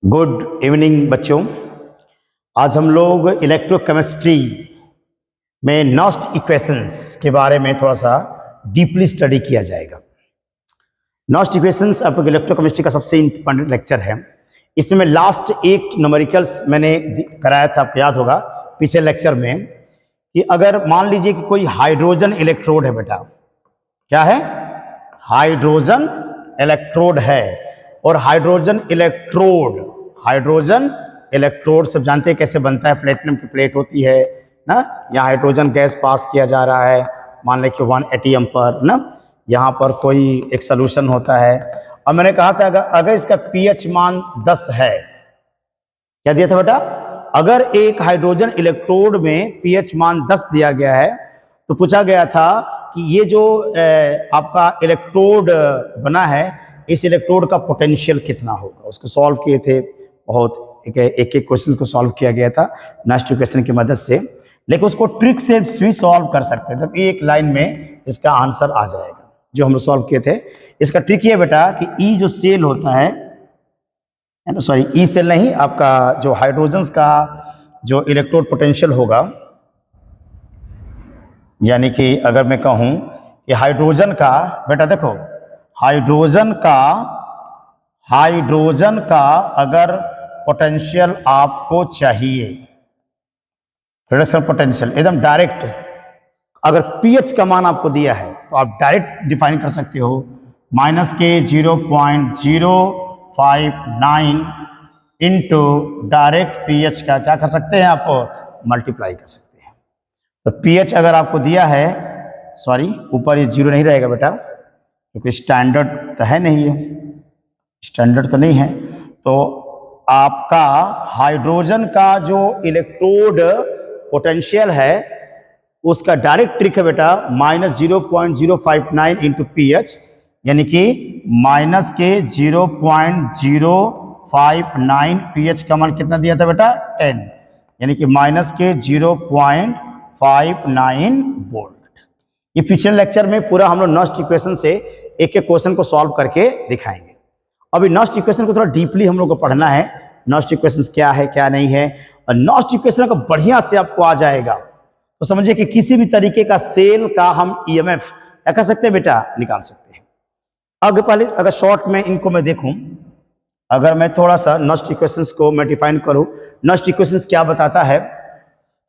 Good evening बच्चों। आज हम लोग इलेक्ट्रोकेमिस्ट्री में नॉस्ट इक्वेशंस के बारे में थोड़ा सा डीपली स्टडी किया जाएगा। नॉस्ट इक्वेशंस आपको इलेक्ट्रोकेमिस्ट्री का सबसे इंपॉर्टेंट लेक्चर है। इसमें मैं लास्ट एक न्यूमेरिकल्स मैंने कराया था, आपको याद होगा पिछले लेक्चर में, कि अगर मान लीजिए कि कोई हाइड्रोजन इलेक्ट्रोड है, बेटा क्या है, हाइड्रोजन इलेक्ट्रोड है, और हाइड्रोजन इलेक्ट्रोड सब जानते हैं कैसे बनता है। प्लेटिनम की प्लेट होती है ना, यहाँ हाइड्रोजन गैस पास किया जा रहा है, मान लें कि 1 एटीएम पर ना, यहाँ पर कोई एक सोल्यूशन होता है। और मैंने कहा था अगर इसका पीएच मान 10 है, क्या दिया था बेटा, अगर एक हाइड्रोजन इलेक्ट्रोड में पीएच मान 10 दिया गया है तो पूछा गया था कि ये जो आपका इलेक्ट्रोड बना है, इस इलेक्ट्रोड का पोटेंशियल कितना होगा। उसको सॉल्व किए थे, बहुत एक क्वेश्चन को सॉल्व किया गया था नॉस्ट इक्वेशन की मदद से, लेकिन उसको ट्रिक से भी सॉल्व कर सकते हैं। तब एक लाइन में इसका आंसर आ जाएगा जो हम लोग सॉल्व किए थे। इसका ट्रिक ये बेटा कि ई जो सेल होता है ना, सॉरी ई सेल नहीं, आपका जो हाइड्रोजन का जो इलेक्ट्रोड पोटेंशियल होगा, यानी कि अगर मैं कहूं कि हाइड्रोजन का, बेटा देखो हाइड्रोजन का अगर पोटेंशियल आपको चाहिए, रिडक्शन पोटेंशियल एकदम डायरेक्ट, अगर पीएच का मान आपको दिया है तो आप डायरेक्ट डिफाइन कर सकते हो, -0.059 इंटू डायरेक्ट पीएच का क्या कर सकते हैं, आप मल्टीप्लाई कर सकते हैं। तो पीएच अगर आपको दिया है, सॉरी ऊपर ये 0 नहीं रहेगा बेटा, क्योंकि स्टैंडर्ड तो है नहीं है, स्टैंडर्ड तो नहीं है। तो आपका हाइड्रोजन का जो इलेक्ट्रोड पोटेंशियल है उसका डायरेक्ट ट्रिक है बेटा -0.059 इंटू पीएच, यानी कि -0.059 पीएच का मान कितना दिया था बेटा, 10, यानी कि -0.59 वोल्ट। ये पिछले लेक्चर में पूरा हम लोग नॉस्ट इक्वेशन से एक एक क्वेश्चन को सॉल्व करके दिखाएंगे। अभी नॉस्ट इक्वेशन को थोड़ा डीपली हम लोग को पढ़ना है, नॉस्ट इक्वेशन क्या है क्या नहीं है। और नॉस्ट इक्वेशन का बढ़िया से आपको आ जाएगा तो समझिए कि किसी भी तरीके का सेल का हम ईएमएफ क्या कर सकते हैं बेटा, निकाल सकते हैं। अगर पहले अगर शॉर्ट में इनको मैं देखूं, अगर मैं थोड़ा सा नॉस्ट इक्वेशंस को मैं डिफाइन करूं, नॉस्ट इक्वेशंस क्या बताता है,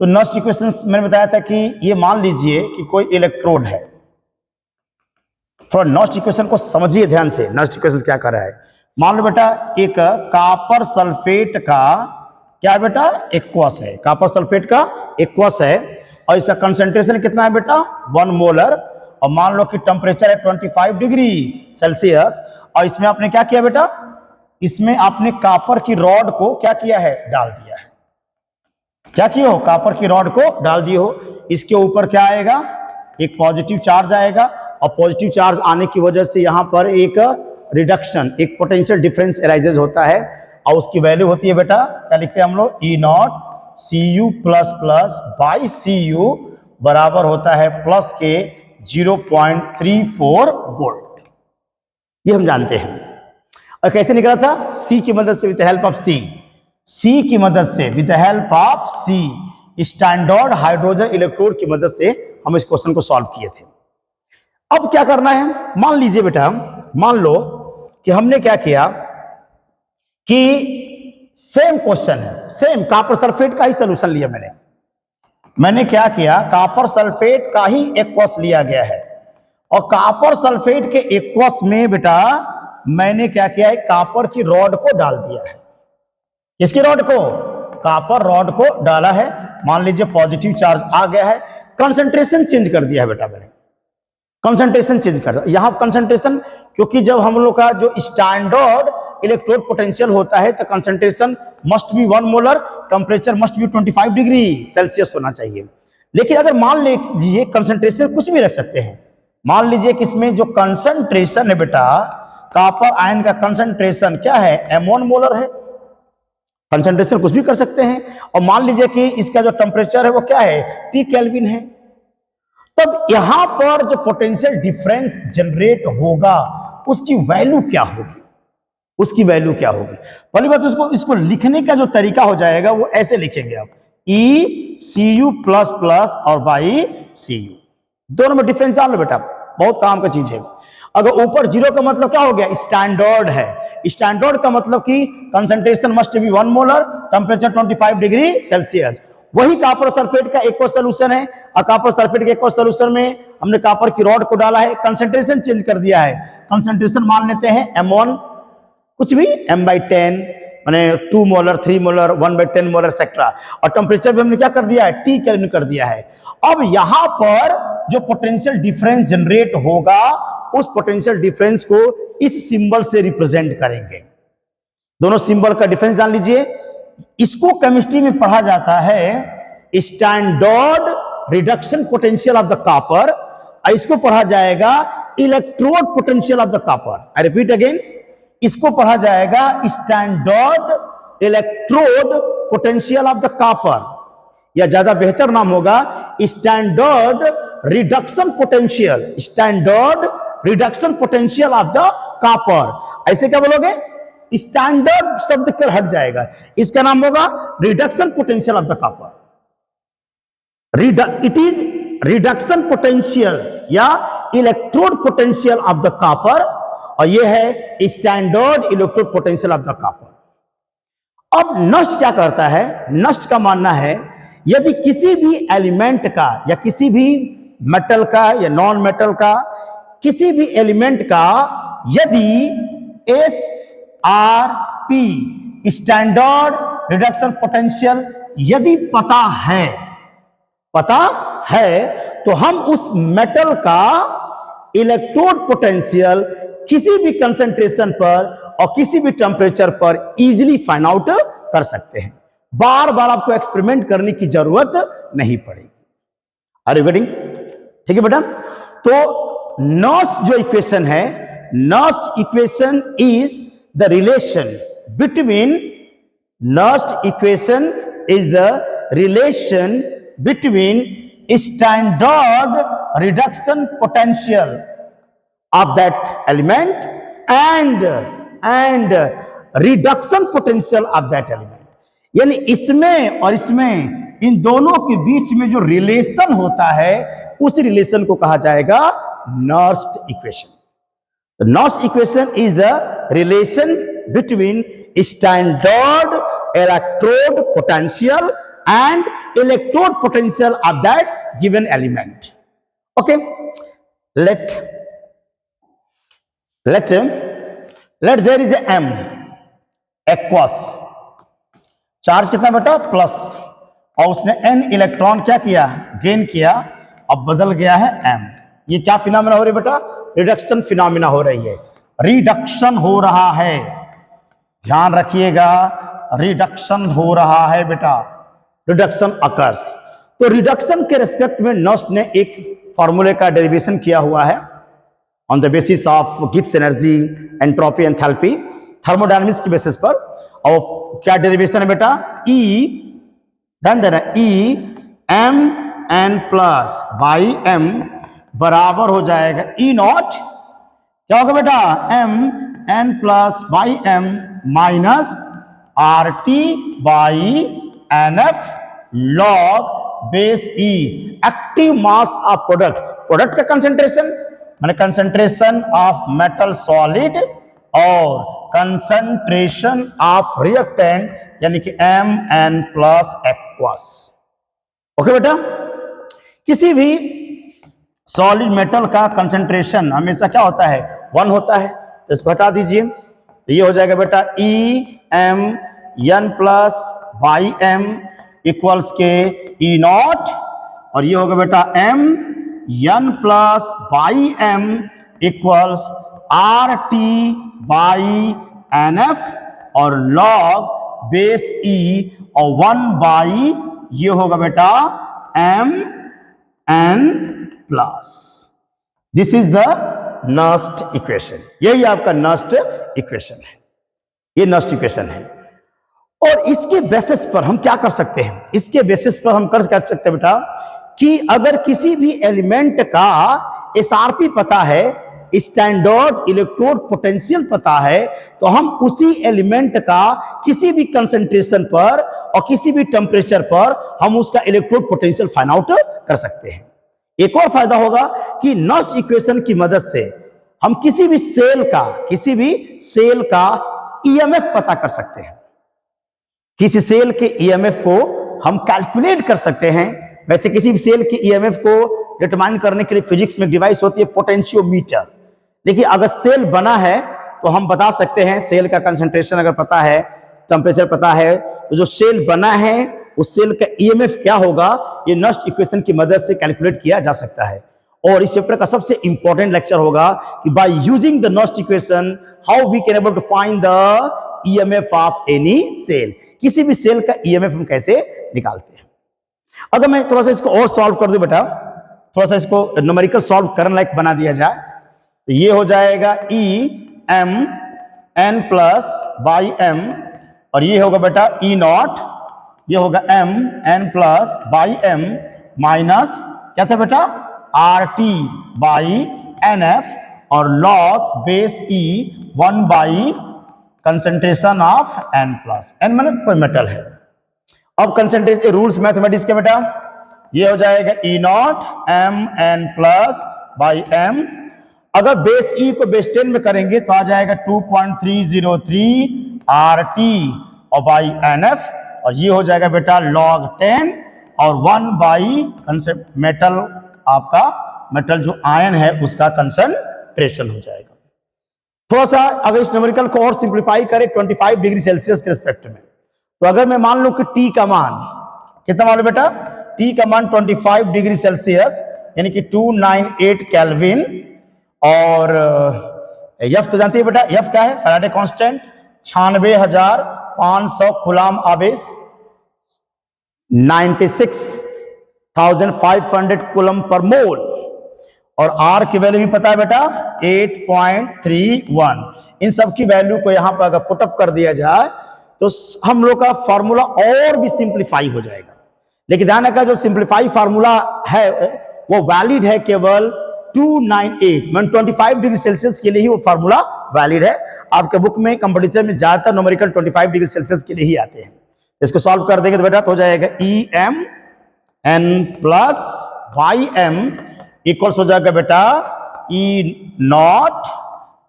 तो नॉस्ट इक्वेशंस मैंने बताया था कि ये मान लीजिए कि कोई इलेक्ट्रोड है। थोड़ा नॉस्ट इक्वेशन को समझिए ध्यान से, नॉस्ट इक्वेशन क्या कर रहा है। मान लो बेटा एक कॉपर सल्फेट का क्या है बेटा, एक्वस है, कॉपर सल्फेट का एक्वस है, और इसका कंसंट्रेशन कितना है बेटा, 1 मोलर, और मान लो कि टेम्परेचर है 25 डिग्री सेल्सियस। और इसमें आपने क्या किया बेटा, इसमें आपने कॉपर की रॉड को क्या किया है, डाल दिया है। क्या किए हो, कॉपर की रॉड को डाल दिए हो। इसके ऊपर क्या आएगा, एक पॉजिटिव चार्ज आएगा, और पॉजिटिव चार्ज आने की वजह से यहां पर एक रिडक्शन, एक पोटेंशियल डिफरेंस अराइजेज होता है, और उसकी वैल्यू होती है बेटा, क्या लिखते हैं हम लोग, E0 Cu plus plus by Cu बराबर होता है प्लस के 0.34 वोल्ट। ये हम जानते हैं। और कैसे निकला था, C की मदद से, विद हेल्प ऑफ C की मदद से, with help of C, standard hydrogen electrode की मदद से हम इस क्वेश्चन को सॉल्व किए थे। अब क्या करना है, मान लीजिए बेटा, मान लो कि हमने क्या किया कि सेम क्वेश्चन है, सेम कॉपर सल्फेट का ही सॉल्यूशन लिया मैंने क्या किया, कॉपर सल्फेट का ही एक्वस लिया गया है, और कॉपर सल्फेट के एक्वस में बेटा मैंने क्या किया है, कॉपर की रॉड को डाल दिया है। किसकी रॉड को, कॉपर रॉड को डाला है। मान लीजिए पॉजिटिव चार्ज आ गया है, कंसंट्रेशन चेंज कर दिया है बेटा मैंने, कंसंट्रेशन चेंज कर दिया। यहां कंसंट्रेशन, क्योंकि जब हम लोग का जो स्टैंडर्ड इलेक्ट्रोड पोटेंशियल होता है तो concentration must be 1 molar, temperature must be 25 degree Celsius होना चाहिए। लेकिन अगर मान लीजिए कंसंट्रेशन कुछ भी रख सकते हैं, मान लीजिए कि इसमें जो कंसंट्रेशन है बेटा, कॉपर आयन का कंसंट्रेशन क्या है, M1 मोलर है, कंसंट्रेशन कुछ भी कर सकते हैं। और मान लीजिए कि इसका जो टेम्परेचर है वो क्या है, T केल्विन है। तब यहां पर जो पोटेंशियल डिफरेंस जनरेट होगा उसकी वैल्यू क्या होगी, उसकी वैल्यू क्या होगी। पहली बात इसको लिखने का जो तरीका हो जाएगा वो ऐसे लिखेंगे आप, ECU प्लस प्लस और बाई CU, दोनों में डिफरेंस जान लो बेटा, बहुत काम का चीज है। अगर ऊपर जीरो का मतलब क्या हो गया, स्टैंडर्ड है। स्टैंडर्ड का मतलब कि concentration must be 1 molar, temperature 25 degree Celsius. वही कॉपर सल्फेट का एक और सोल्यूशन है, और कॉपर सल्फेट के एक और सोल्यूशन में हमने कॉपर की रॉड को डाला है, कंसंट्रेशन चेंज कर दिया है। कंसंट्रेशन मान लेते हैं M1 कुछ भी M/10, माने 2 मोलर 3 मोलर 1/10 मोलर एक्सेट्रा, और टेम्परेचर भी हमने क्या कर दिया है, T केल्विन कर दिया है। अब यहां पर जो पोटेंशियल डिफरेंस जनरेट होगा उस पोटेंशियल डिफरेंस को इस सिंबल से रिप्रेजेंट करेंगे। दोनों सिंबल का डिफरेंस जान लीजिए। इसको केमिस्ट्री में पढ़ा जाता है standard reduction potential of the copper, और इसको पढ़ा जाएगा electrode potential of the copper. I repeat again, इसको पढ़ा जाएगा standard electrode potential of the copper, या ज्यादा बेहतर नाम होगा standard reduction potential, standard reduction potential of the copper. ऐसे क्या बोलोगे, स्टैंडर्ड शब्द कर हट जाएगा, इसका नाम होगा reduction potential of the copper. It is reduction potential या electrode potential of the copper, और यह है standard electrode potential of the copper. अब नष्ट क्या करता है, नष्ट का मानना है यदि किसी भी एलिमेंट का या किसी भी मेटल का या नॉन मेटल का किसी भी एलिमेंट का यदि SRP स्टैंडर्ड रिडक्शन पोटेंशियल यदि पता है तो हम उस मेटल का इलेक्ट्रोड पोटेंशियल किसी भी कंसंट्रेशन पर और किसी भी टेम्परेचर पर इजीली फाइंड आउट कर सकते हैं। बार बार आपको एक्सपेरिमेंट करने की जरूरत नहीं पड़ेगी। Are you getting? ठीक है बेटा। तो नॉस जो इक्वेशन है, नॉस equation is the relation between, नॉस equation is the relation between standard reduction potential of that element and reduction potential of that element। यानी इसमें और इसमें, इन दोनों के बीच में जो रिलेशन होता है उस रिलेशन को कहा जाएगा Nernst equation. Nernst equation is the relation between standard electrode potential and electrode potential of that given element. Okay, let there is a M aqueous, charge कितना बेटा, प्लस, और उसने N इलेक्ट्रॉन क्या किया, गेन किया, अब बदल गया है M। ये क्या फिनोमेना हो रही है बेटा, रिडक्शन फिनोमेना हो रही है, रिडक्शन हो रहा है, ध्यान रखिएगा, रिडक्शन हो रहा है बेटा, रिडक्शन अकर्स। तो रिडक्शन के रेस्पेक्ट में नॉस्ट ने एक फॉर्मूले का डेरिवेशन किया हुआ है on the basis of Gibbs energy, entropy, enthalpy, thermodynamics की बेसिस पर। और क्या डेरिवेशन है बेटा, E, ध्यान देना, E m n plus by m बराबर हो जाएगा E नॉट, क्या होगा बेटा, m n plus by m minus RT by NF log base E, active mass of product, product का कंसेंट्रेशन माने कंसंट्रेशन ऑफ मेटल सॉलिड और कंसंट्रेशन ऑफ रिएक्टेंट यानी कि Mn प्लस एक्वस। ओके बेटा, किसी भी सॉलिड मेटल का concentration हमेशा क्या होता है, 1 होता है, तो इसको हटा दीजिए, तो ये हो जाएगा बेटा Em n plus by m equals के E नॉट, और ये होगा बेटा M n plus by m equals RT by NF और लॉग बेस E और 1 बाई ये होगा बेटा Mn plus. This is the Nernst equation, यही आपका नॉस्ट इक्वेशन है, ये नॉस्ट इक्वेशन है। और इसके बेसिस पर हम क्या कर सकते हैं, इसके बेसिस पर हम कर सकते हैं बेटा कि अगर किसी भी एलिमेंट का SRP पता है स्टैंडर्ड इलेक्ट्रोड पोटेंशियल पता है, तो हम उसी एलिमेंट का किसी भी कंसंट्रेशन पर और किसी भी टेम्परेचर पर हम उसका इलेक्ट्रोड पोटेंशियल फाइंड आउट कर सकते हैं। एक और फायदा होगा कि नॉस्ट इक्वेशन की मदद से हम किसी भी सेल का ईएमएफ पता कर सकते हैं। किसी सेल के ईएमएफ को हम कैलकुलेट कर सकते हैं। वैसे किसी भी सेल के ईएमएफ को डिटरमाइन करने के लिए फिजिक्स में डिवाइस होती है पोटेंशियोमीटर। देखिए, अगर सेल बना है तो हम बता सकते हैं, सेल का कंसंट्रेशन अगर पता है, टेम्परेचर पता है, तो जो सेल बना है उस सेल का ईएमएफ क्या होगा, ये नॉस्ट इक्वेशन की मदद से कैलकुलेट किया जा सकता है। और इस चैप्टर का सबसे इंपॉर्टेंट लेक्चर होगा कि by using the Nernst equation how we can able to find the EMF of any cell. किसी भी सेल का ईएमएफ हम कैसे निकालते हैं। अगर मैं थोड़ा सा इसको और सॉल्व कर दूं बेटा, थोड़ा सा इसको न्यूमेरिकल सॉल्व करने लायक बना दिया जाए, तो ये हो जाएगा E M N plus by M, और ये होगा बेटा ई नॉट, ये होगा M N plus by M minus क्या था बेटा R T by N F, और log base E 1 by concentration of N plus N, माने कोई मेटल है। अब कंसंट्रेशन रूल्स मैथमेटिक्स के बेटा, ये हो जाएगा E naught M N plus by M. अगर बेस ई को बेस 10 में करेंगे तो आ जाएगा 2.303 आर टी और बाई एन एफ, और ये हो जाएगा बेटा लॉग 10 और 1 बाई मेटल, आपका मेटल जो आयन है उसका कंसंट्रेशन हो जाएगा। थोड़ा सा अगर इस न्यूमेरिकल को और सिंप्लीफाई करें 25 डिग्री सेल्सियस के रिस्पेक्ट में, तो अगर मैं मान लूं कि टी का मान कितना मान लो बेटा, टी का मान 25 डिग्री सेल्सियस यानी कि 298 केल्विन, और एफ तो जानते हैं बेटा, एफ क्या है, फैराडे कांस्टेंट 96,500 कूलम आवेश, 96,500 कूलम पर मोल, और आर की वैल्यू भी पता है बेटा 8.31। इन सब की वैल्यू को यहां पर अगर पुटअप कर दिया जाए तो हम लोग का फॉर्मूला और भी सिंप्लीफाई हो जाएगा। लेकिन ध्यान रखा, जो सिंप्लीफाई फार्मूला है वो वैलिड है केवल 298 मान 25 डिग्री सेल्सियस के लिए ही वो फार्मूला वैलिड है। आपके बुक में कंपटीशन में ज्यादातर न्यूमेरिकल 25 डिग्री सेल्सियस के लिए ही आते हैं। इसको सॉल्व कर देंगे तो बेटा तो हो जाएगा E M N plus by M equals हो जाएगा बेटा E naught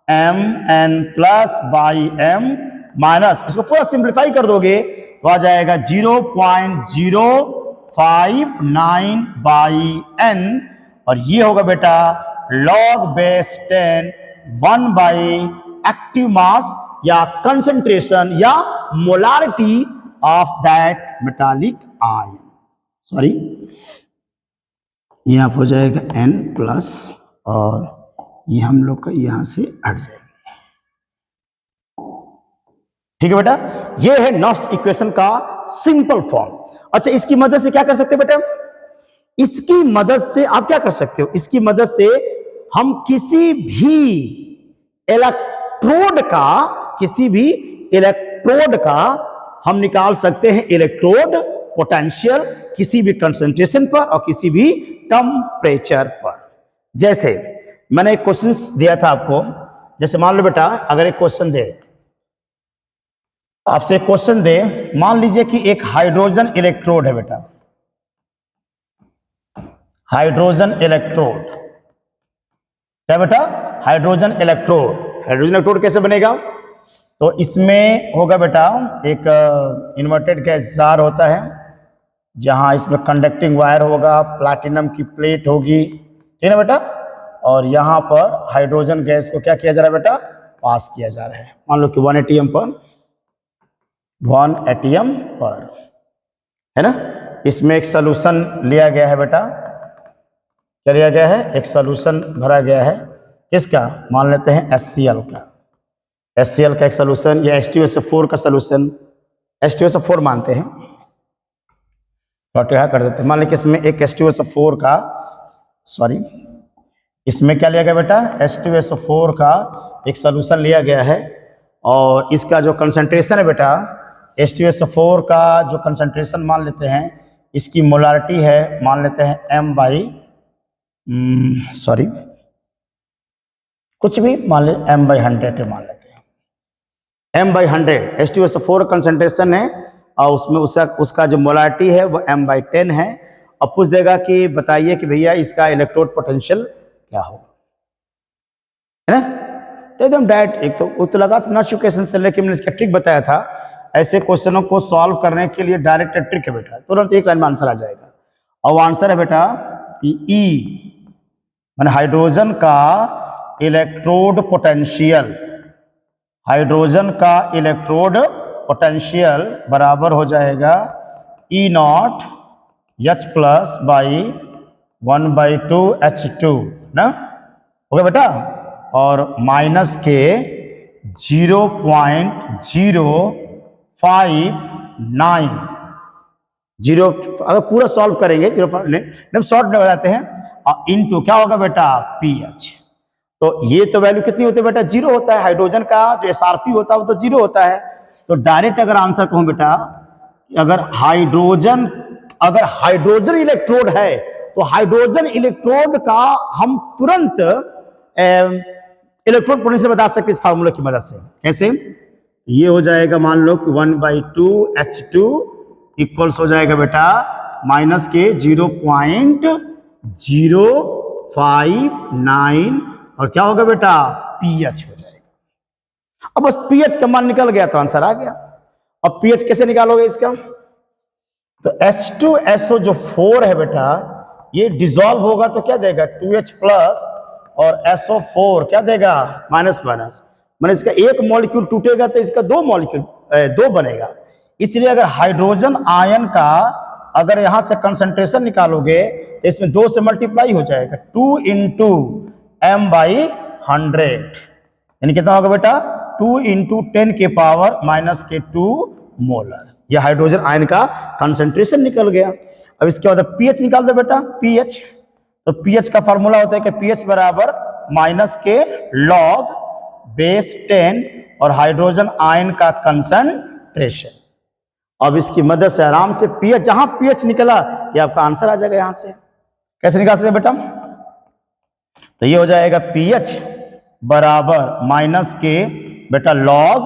M N plus by M minus, इसको पूरा सिंप्लीफाई कर दोगे तो आ जाएगा 0.059 बाई एन, और ये होगा बेटा log base 10 1 by active mass या कंसंट्रेशन या molarity of that metallic ion. Sorry, यहां हो जाएगा n प्लस, और ये हम लोग का यहां से हट जाएगा। ठीक है बेटा, ये है नॉस्ट इक्वेशन का सिंपल फॉर्म। अच्छा, इसकी मदद से क्या कर सकते हैं बेटा, इसकी मदद से आप क्या कर सकते हो, इसकी मदद से हम किसी भी इलेक्ट्रोड का हम निकाल सकते हैं इलेक्ट्रोड पोटेंशियल किसी भी कंसंट्रेशन पर और किसी भी टेम्परेचर पर। जैसे मैंने एक क्वेश्चन दिया था आपको, जैसे मान लो बेटा अगर एक क्वेश्चन दे, आपसे एक क्वेश्चन दे, मान लीजिए कि एक हाइड्रोजन इलेक्ट्रोड है बेटा, हाइड्रोजन इलेक्ट्रोड क्या बेटा, हाइड्रोजन इलेक्ट्रोड कैसे बनेगा, तो इसमें होगा बेटा एक इन्वर्टेड गैस जार होता है, जहां इसमें कंडक्टिंग वायर होगा, प्लैटिनम की प्लेट होगी, ठीक है बेटा, और यहां पर हाइड्रोजन गैस को क्या किया जा रहा है बेटा, पास किया जा रहा है, मान लो कि 1 एटीएम पर, है ना। इसमें एक सोल्यूशन लिया गया है बेटा, क्या लिया गया है, एक सोल्यूशन भरा गया है, किसका, मान लेते हैं HCl का, HCl का एक सोल्यूशन या H2SO4 का सोल्यूशन, H2SO4 मानते हैं, कर देते हैं, मान लीजिए इसमें एक H2SO4 का, सॉरी इसमें क्या लिया गया बेटा, H2SO4 का एक सोल्यूशन लिया गया है, और इसका जो कंसंट्रेशन है बेटा, H2SO4 का जो कंसंट्रेशन मान लेते हैं, इसकी मोलारिटी है, मान लेते हैं m बाई कुछ भी मान ले m/100 मान लेते हैं। m/100 H2SO4 कंसंट्रेशन है और उसमें उसका जो मोलारिटी है वो m/10 है। अब पूछ देगा कि बताइए कि भैया इसका इलेक्ट्रोड पोटेंशियल क्या होगा, है ना। तो एकदम डायरेक्ट, एक तो लगा था नोटिफिकेशन से, लेकिन मैंने इसका ट्रिक बताया था। ऐसे क्वेश्चनों को सॉल्व करने के लिए डायरेक्ट ट्रिक है बेटा, तुरंत एक लाइन में आंसर आ जाएगा। और वो आंसर है बेटा कि ई माने हाइड्रोजन का इलेक्ट्रोड पोटेंशियल, हाइड्रोजन का इलेक्ट्रोड पोटेंशियल बराबर हो जाएगा E0 H plus by 1/2 H2 ना, हो गया बेटा। और माइनस के 0.059 जीरो, अगर पूरा सॉल्व करेंगे 0 शॉर्ट में जाते हैं, और इनटू क्या होगा बेटा pH। तो ये तो वैल्यू कितनी होती है बेटा, 0 होता है। हाइड्रोजन का जो SRP होता है वो तो 0 होता है। तो डायरेक्ट अगर आंसर कहूं बेटा, अगर हाइड्रोजन इलेक्ट्रोड है तो हाइड्रोजन इलेक्ट्रोड का हम तुरंत इलेक्ट्रोड पोटेंशियल बता सकते हैं इस फार्मूला की मदद से। कैसे? ये हो जाएगा मान लो कि 1/2 H2 इक्वल्स हो जाएगा बेटा माइनस के 0.059 और क्या होगा बेटा pH हो जाएगा। अब बस pH का मान निकल गया तो आंसर आ गया। अब pH कैसे निकालोगे इसका? तो H2SO जो 4 है बेटा, ये डिसॉल्व होगा तो क्या देगा 2H प्लस, और SO4 क्या देगा माइनस माइनस, मैंने इसका एक मॉलिक्यूल टूटेगा तो इसका दो बनेगा। इसलिए अगर हाइड्रोजन आयन का अगर यहां से कंसंट्रेशन निकालोगे तो इसमें 2 से मल्टीप्लाई हो जाएगा, 2 × m/100 यानी कितना होगा बेटा 2 × 10 के पावर -2 मोलर। यह हाइड्रोजन आयन का कंसंट्रेशन निकल गया। अब इसके बाद pH निकाल दो बेटा, pH। तो pH का फॉर्मूला होता है कि pH बराबर -log(10) और हाइड्रोजन आयन का कंसंट्रेशन। अब इसकी मदद से आराम से pH, जहां pH निकला ये आपका आंसर आ जाएगा। यहां से कैसे निकाल सकते हैं बेटा? तो ये हो जाएगा pH बराबर -के बेटा log,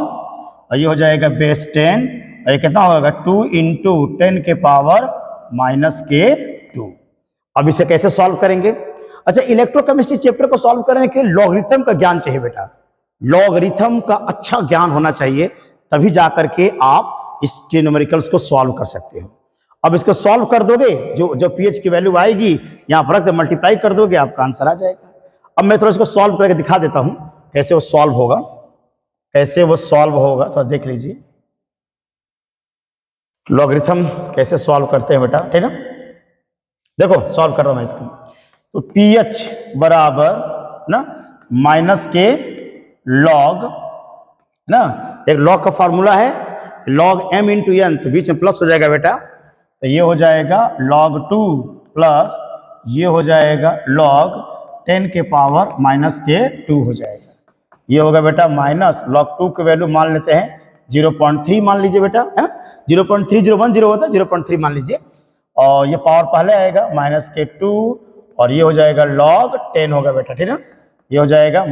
और ये हो जाएगा (10) और ये कितना होगा 2 × 10 के पावर -2। अब इसे कैसे सॉल्व करेंगे? अच्छा, इलेक्ट्रोकेमिस्ट्री चैप्टर को सॉल्व करने के लिए लॉगरिथम का ज्ञान चाहिए बेटा। लॉगरिथम का अच्छा ज्ञान होना चाहिए, तभी जाकर के आप इसके न्यूमेरिकल्स को सॉल्व कर सकते हो। अब इसको सॉल्व कर दोगे, जो pH की वैल्यू आएगी यहां पर रख मल्टीप्लाई कर दोगे, आपका आंसर आ जाएगा। अब मैं थोड़ा इसको सॉल्व करके दिखा देता हूं कैसे वो सॉल्व होगा, थोड़ा देख लीजिए लॉगरिथम कैसे सॉल्व करते हैं बेटा, ठीक है। देखो सॉल्व कर रहा हूं मैं इसको। तो pH बराबर ना के log ना, एक log का फॉर्मूला है log m × n, तो बीच में प्लस हो जाएगा बेटा, तो ये हो जाएगा log2 प्लस ये हो जाएगा log 10 के पावर -2 हो जाएगा। ये होगा बेटा -log2 की वैल्यू मान लेते हैं 0.3 मान लीजिए बेटा, 0.3010 होता है, 0.3 मान लीजिए, और ये पावर पहले आएगा -2 और ये हो जाएगा log 10 होगा बेटा, ठीक है। ये हो जाएगा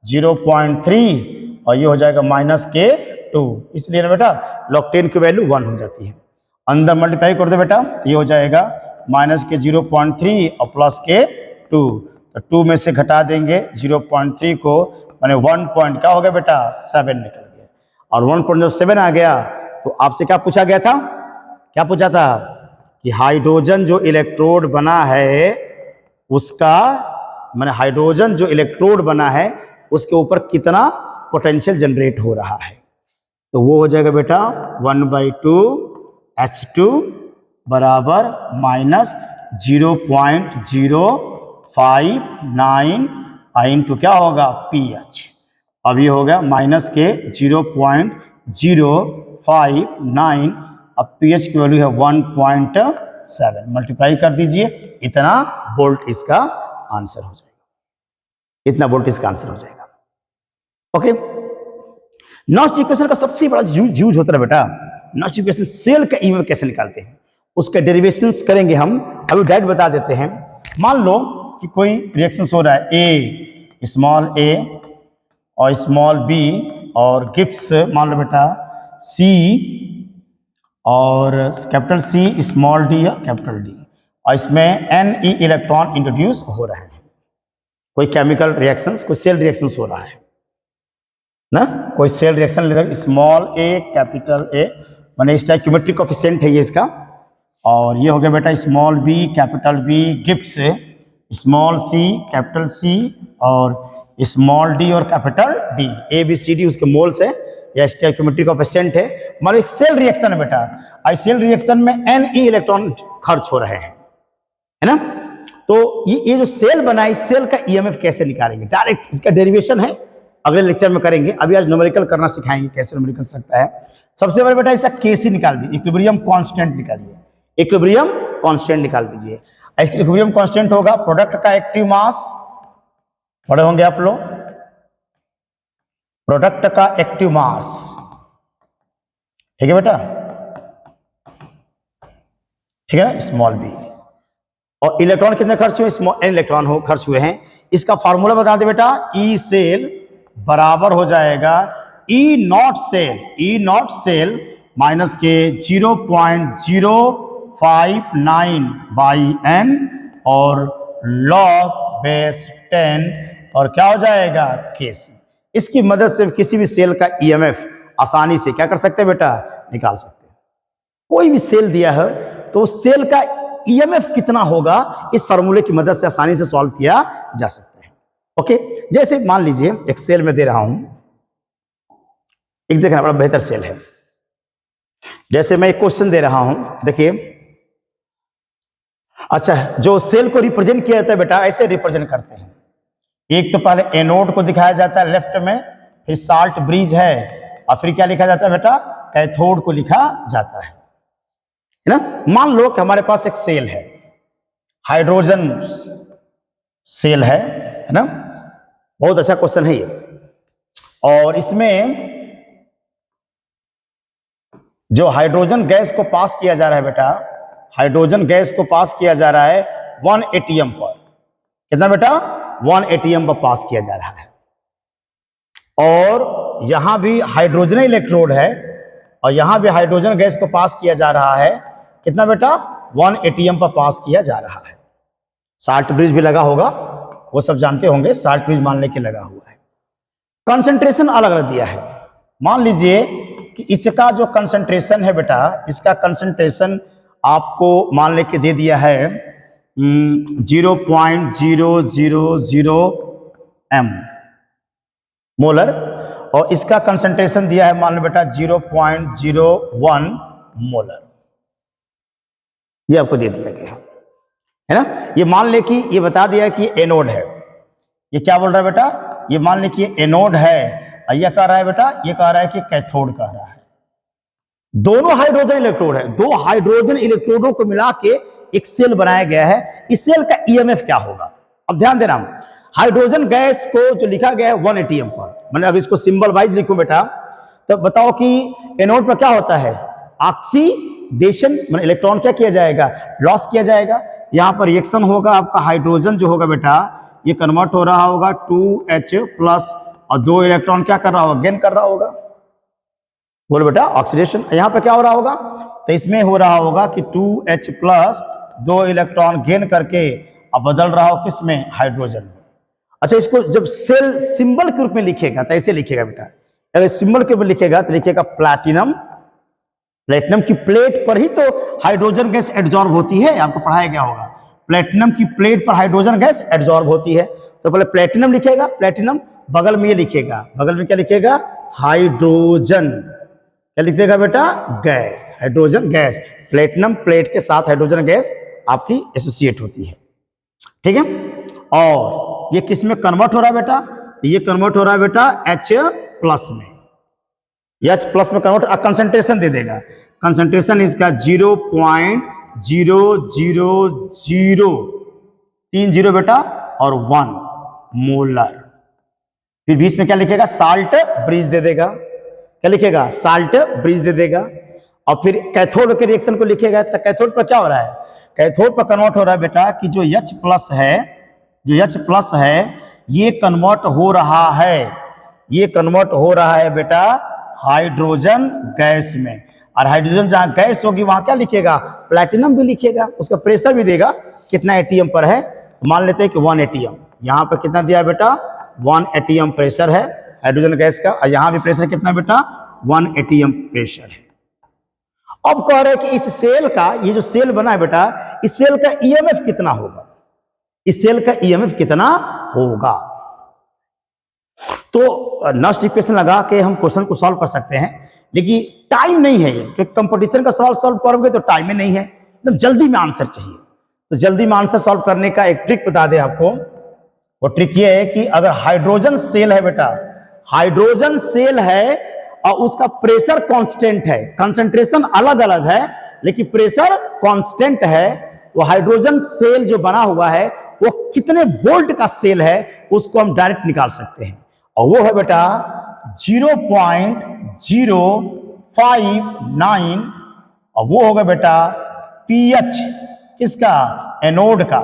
-0.3 और ये हो जाएगा -2, इसलिए ना बेटा log 10 की वैल्यू 1 हो जाती है। अंदर मल्टीप्लाई कर दो बेटा, ये हो जाएगा -0.3 और +2, तो 2 में से घटा देंगे 0.3 को, माने 1 पॉइंट क्या हो गया बेटा 7 निकल गया। और 1.7 आ गया तो आपसे क्या पूछा गया था, क्या पूछा था कि हाइड्रोजन जो इलेक्ट्रोड बना है उसका, माने हाइड्रोजन जो इलेक्ट्रोड बना है उसके ऊपर कितना पोटेंशियल जनरेट हो रहा है। तो वो हो जाएगा बेटा 1/2 H2 बराबर -0.059 इंटू क्या होगा pH। अब ये हो गया के 0.059, अब pH की वैल्यू है 1.7, मल्टीप्लाई कर दीजिए, इतना वोल्ट इसका आंसर हो जाएगा, इतना वोल्ट इसका आंसर हो जाएगा। ओके, नॉस्ट इक्वेशन का सबसे बड़ा यूज होता है बेटा, नॉस्ट इक्वेशन सेल का ईएमएफ कैसे निकालते हैं उसका डेरिवेशंस करेंगे हम, अभी डायरेक्ट बता देते हैं। मान लो कि कोई रिएक्शन हो रहा है, A स्मॉल ए और स्मॉल बी और गिब्स मान लो बेटा सी और कैपिटल सी स्मॉल डी और कैपिटल डी, और इसमें Ne इलेक्ट्रॉन इंट्रोड्यूस हो रहे हैं। कोई केमिकल रिएक्शंस, कोई सेल रिएक्शंस हो रहा है ना, कोई सेल रिएक्शन लेकर स्मॉल ए कैपिटल ए, माने स्टोइकियोमेट्रिक कोएफिशिएंट है ये इसका। और ये हो गया बेटा small B capital B Gibbs small C capital C और स्मॉल डी और capital D, A B C D उसके मोल्स है या स्टोइकियोमेट्रिक कोएफिशिएंट है। मतलब एक सेल रिएक्शन है बेटा, और सेल रिएक्शन में Ne इलेक्ट्रॉन खर्च हो रहे हैं, है ना। तो ये जो सेल बना है, इस सेल का EMF कैसे निकालेंगे, डायरेक्ट इसका डेरिवेशन है, अगले लेक्चर में करेंगे। अभी आज न्यूमेरिकल करना सिखाएंगे कैसे न्यूमेरिकल सकता है। सबसे पहले बेटा इसका Kc निकाल दीजिए, इक्विलिब्रियम कांस्टेंट निकालिए, इक्विलिब्रियम कांस्टेंट निकाल दीजिए। इक्विलिब्रियम कांस्टेंट होगा प्रोडक्ट का एक्टिव मास, पढ़े होंगे आप लोग, प्रोडक्ट का एक्टिव मास, ठीक है बेटा, ठीक है, स्मॉल बी। और इलेक्ट्रॉन कितने खर्च हुए, स्मॉल n इलेक्ट्रॉन हो खर्च हुए हैं। इसका फॉर्मूला बता दे बेटा, ई सेल बराबर हो जाएगा ई नॉट सेल माइनस के 0.059 बाई n और log बेस 10 और क्या हो जाएगा Kc। इसकी मदद से किसी भी सेल का EMF आसानी से क्या कर सकते हैं बेटा, निकाल सकते हैं। कोई भी सेल दिया है तो सेल का EMF कितना होगा इस फार्मूले की मदद से आसानी से सॉल्व किया जा सकता है। ओके, जैसे मान लीजिए एक सेल में दे रहा हूं, एक देखना बड़ा बेहतर सेल है। जैसे मैं एक क्वेश्चन दे रहा हूं, देखिए, अच्छा, जो सेल को रिप्रेजेंट किया जाता है बेटा, ऐसे रिप्रेजेंट करते हैं। एक तो पहले एनोड को दिखाया जाता है लेफ्ट में, फिर साल्ट ब्रिज है, और फिर क्या लिखा जाता है बेटा, कैथोड को लिखा जाता है ना। मान लो कि हमारे पास एक सेल है, हाइड्रोजन सेल है ना। बहुत अच्छा क्वेश्चन है ये। और इसमें जो हाइड्रोजन गैस को पास किया जा रहा है बेटा, हाइड्रोजन गैस को पास किया जा रहा है 1 atm पर। कितना बेटा, 1 atm पर पास किया जा रहा है। और यहां भी हाइड्रोजन इलेक्ट्रोड है, और यहां भी हाइड्रोजन गैस को पास किया जा रहा है। कितना बेटा, 1 atm पर पास किया जा रहा है। साल्ट ब्रिज भी लगा होगा, वो सब जानते होंगे, साल्ट ब्रिज मान लेके लगा हुआ है। कंसंट्रेशन अलग अलग दिया है। मान लीजिए कि इसका जो कंसंट्रेशन है बेटा, इसका कंसंट्रेशन आपको मान लेके दे दिया है 0.000 m मोलर, और इसका कंसंट्रेशन दिया है मान लो बेटा 0.01 मोलर। ये आपको दे दिया गया है ना। ये मान ले कि ये बता दिया कि एनोड है। ये क्या बोल रहा है बेटा, ये मान ले कि एनोड है, और ये कह रहा है बेटा, ये कह रहा है कि कैथोड कह रहा है। दोनों हाइड्रोजन इलेक्ट्रोड है, दो हाइड्रोजन इलेक्ट्रोडों को मिला के एक सेल बनाया गया है। इस सेल का EMF क्या होगा, अब ध्यान देना। हाइड्रोजन गैस को जो लिखा गया है 1 atm पर, मैंने अगर इसको सिंबल वाइज लिखूं बेटा, तो बताओ कि एनोड पर क्या होता है, ऑक्सीडेशन, मतलब इलेक्ट्रॉन क्या किया जाएगा, लॉस किया जाएगा। यहां पर रिएक्शन होगा, आपका हाइड्रोजन जो होगा बेटा, ये कन्वर्ट हो रहा होगा 2H+, और 2 इलेक्ट्रॉन क्या कर रहा होगा, गेन कर रहा होगा। बोलो बेटा, ऑक्सीडेशन। यहां पर क्या हो रहा होगा, तो इसमें हो रहा होगा कि 2H+, 2 इलेक्ट्रॉन गेन करके अब बदल रहा हो किस में, हाइड्रोजन में। अच्छा, इसको जब सेल सिंबल के रूप में लिखेगा तो ऐसे लिखेगा बेटा, अगर सिंबल के रूप में लिखेगा तो लिखेगा प्लैटिनम। प्लेटिनम की प्लेट पर ही तो हाइड्रोजन गैस एड्जॉर्ब होती है, आपको पढ़ाया गया होगा। प्लेटिनम की प्लेट पर हाइड्रोजन गैस एड्जॉर्ब होती है। तो पहले प्लेटिनम लिखेगा, प्लेटिनम, बगल में ये लिखेगा, बगल में क्या लिखेगा, हाइड्रोजन। क्या लिखेगा बेटा, gas, hydrogen gas. Platinum plate के साथ हाइड्रोजन गैस आपकी एसोसिएट होती है, ठीक है। और ये किस में कन्वर्ट हो रहा है बेटा, ये कन्वर्ट हो रहा है बेटा H+ में। H+ में कन्वर्ट, कंसंट्रेशन दे देगा, कंसंट्रेशन इसका 0.0003 बेटा और 1 मोलर। फिर बीच में क्या लिखेगा, साल्ट ब्रिज दे देगा। क्या लिखेगा, साल्ट ब्रिज दे देगा। और फिर कैथोड के रिएक्शन को लिखेगा, तो कैथोड पर क्या हो रहा है, कैथोड पर कन्वर्ट हो रहा है बेटा कि जो H+ है, जो H+ है, ये कन्वर्ट हो रहा है, ये कन्वर्ट हो रहा है बेटा हाइड्रोजन गैस में। और हाइड्रोजन जहां गैस होगी वहां क्या लिखेगा, प्लैटिनम भी लिखेगा, उसका प्रेशर भी देगा कितना एटीएम पर है। मान लेते हैं कि 1 एटीएम, यहां पर कितना दिया बेटा 1 एटीएम प्रेशर है हाइड्रोजन गैस का, और यहां भी प्रेशर कितना बेटा 1 एटीएम प्रेशर है। अब कह रहे हैं कि इस सेल का, ये जो सेल बना है बेटा, इस सेल का ईएमएफ कितना होगा, इस सेल का ईएमएफ कितना होगा। तो नेक्स्ट इक्वेशन लगा के हम क्वेश्चन को सॉल्व कर सकते हैं, लेकिन टाइम नहीं है, क्योंकि कंपटीशन का सवाल सॉल्व करोगे तो टाइम ही नहीं है, एकदम जल्दी में आंसर चाहिए। तो जल्दी में आंसर सॉल्व करने का एक ट्रिक बता दें आपको। वो ट्रिक ये है कि अगर हाइड्रोजन सेल है बेटा, हाइड्रोजन सेल है और उसका प्रेशर कांस्टेंट है, कंसंट्रेशन अलग अलग है लेकिन प्रेशर कांस्टेंट है, तो हाइड्रोजन सेल जो बना हुआ है वो कितने वोल्ट का सेल है उसको हम डायरेक्ट निकाल सकते हैं, और वो है बेटा 0.059, और वो होगा बेटा पीएच किसका, एनोड का,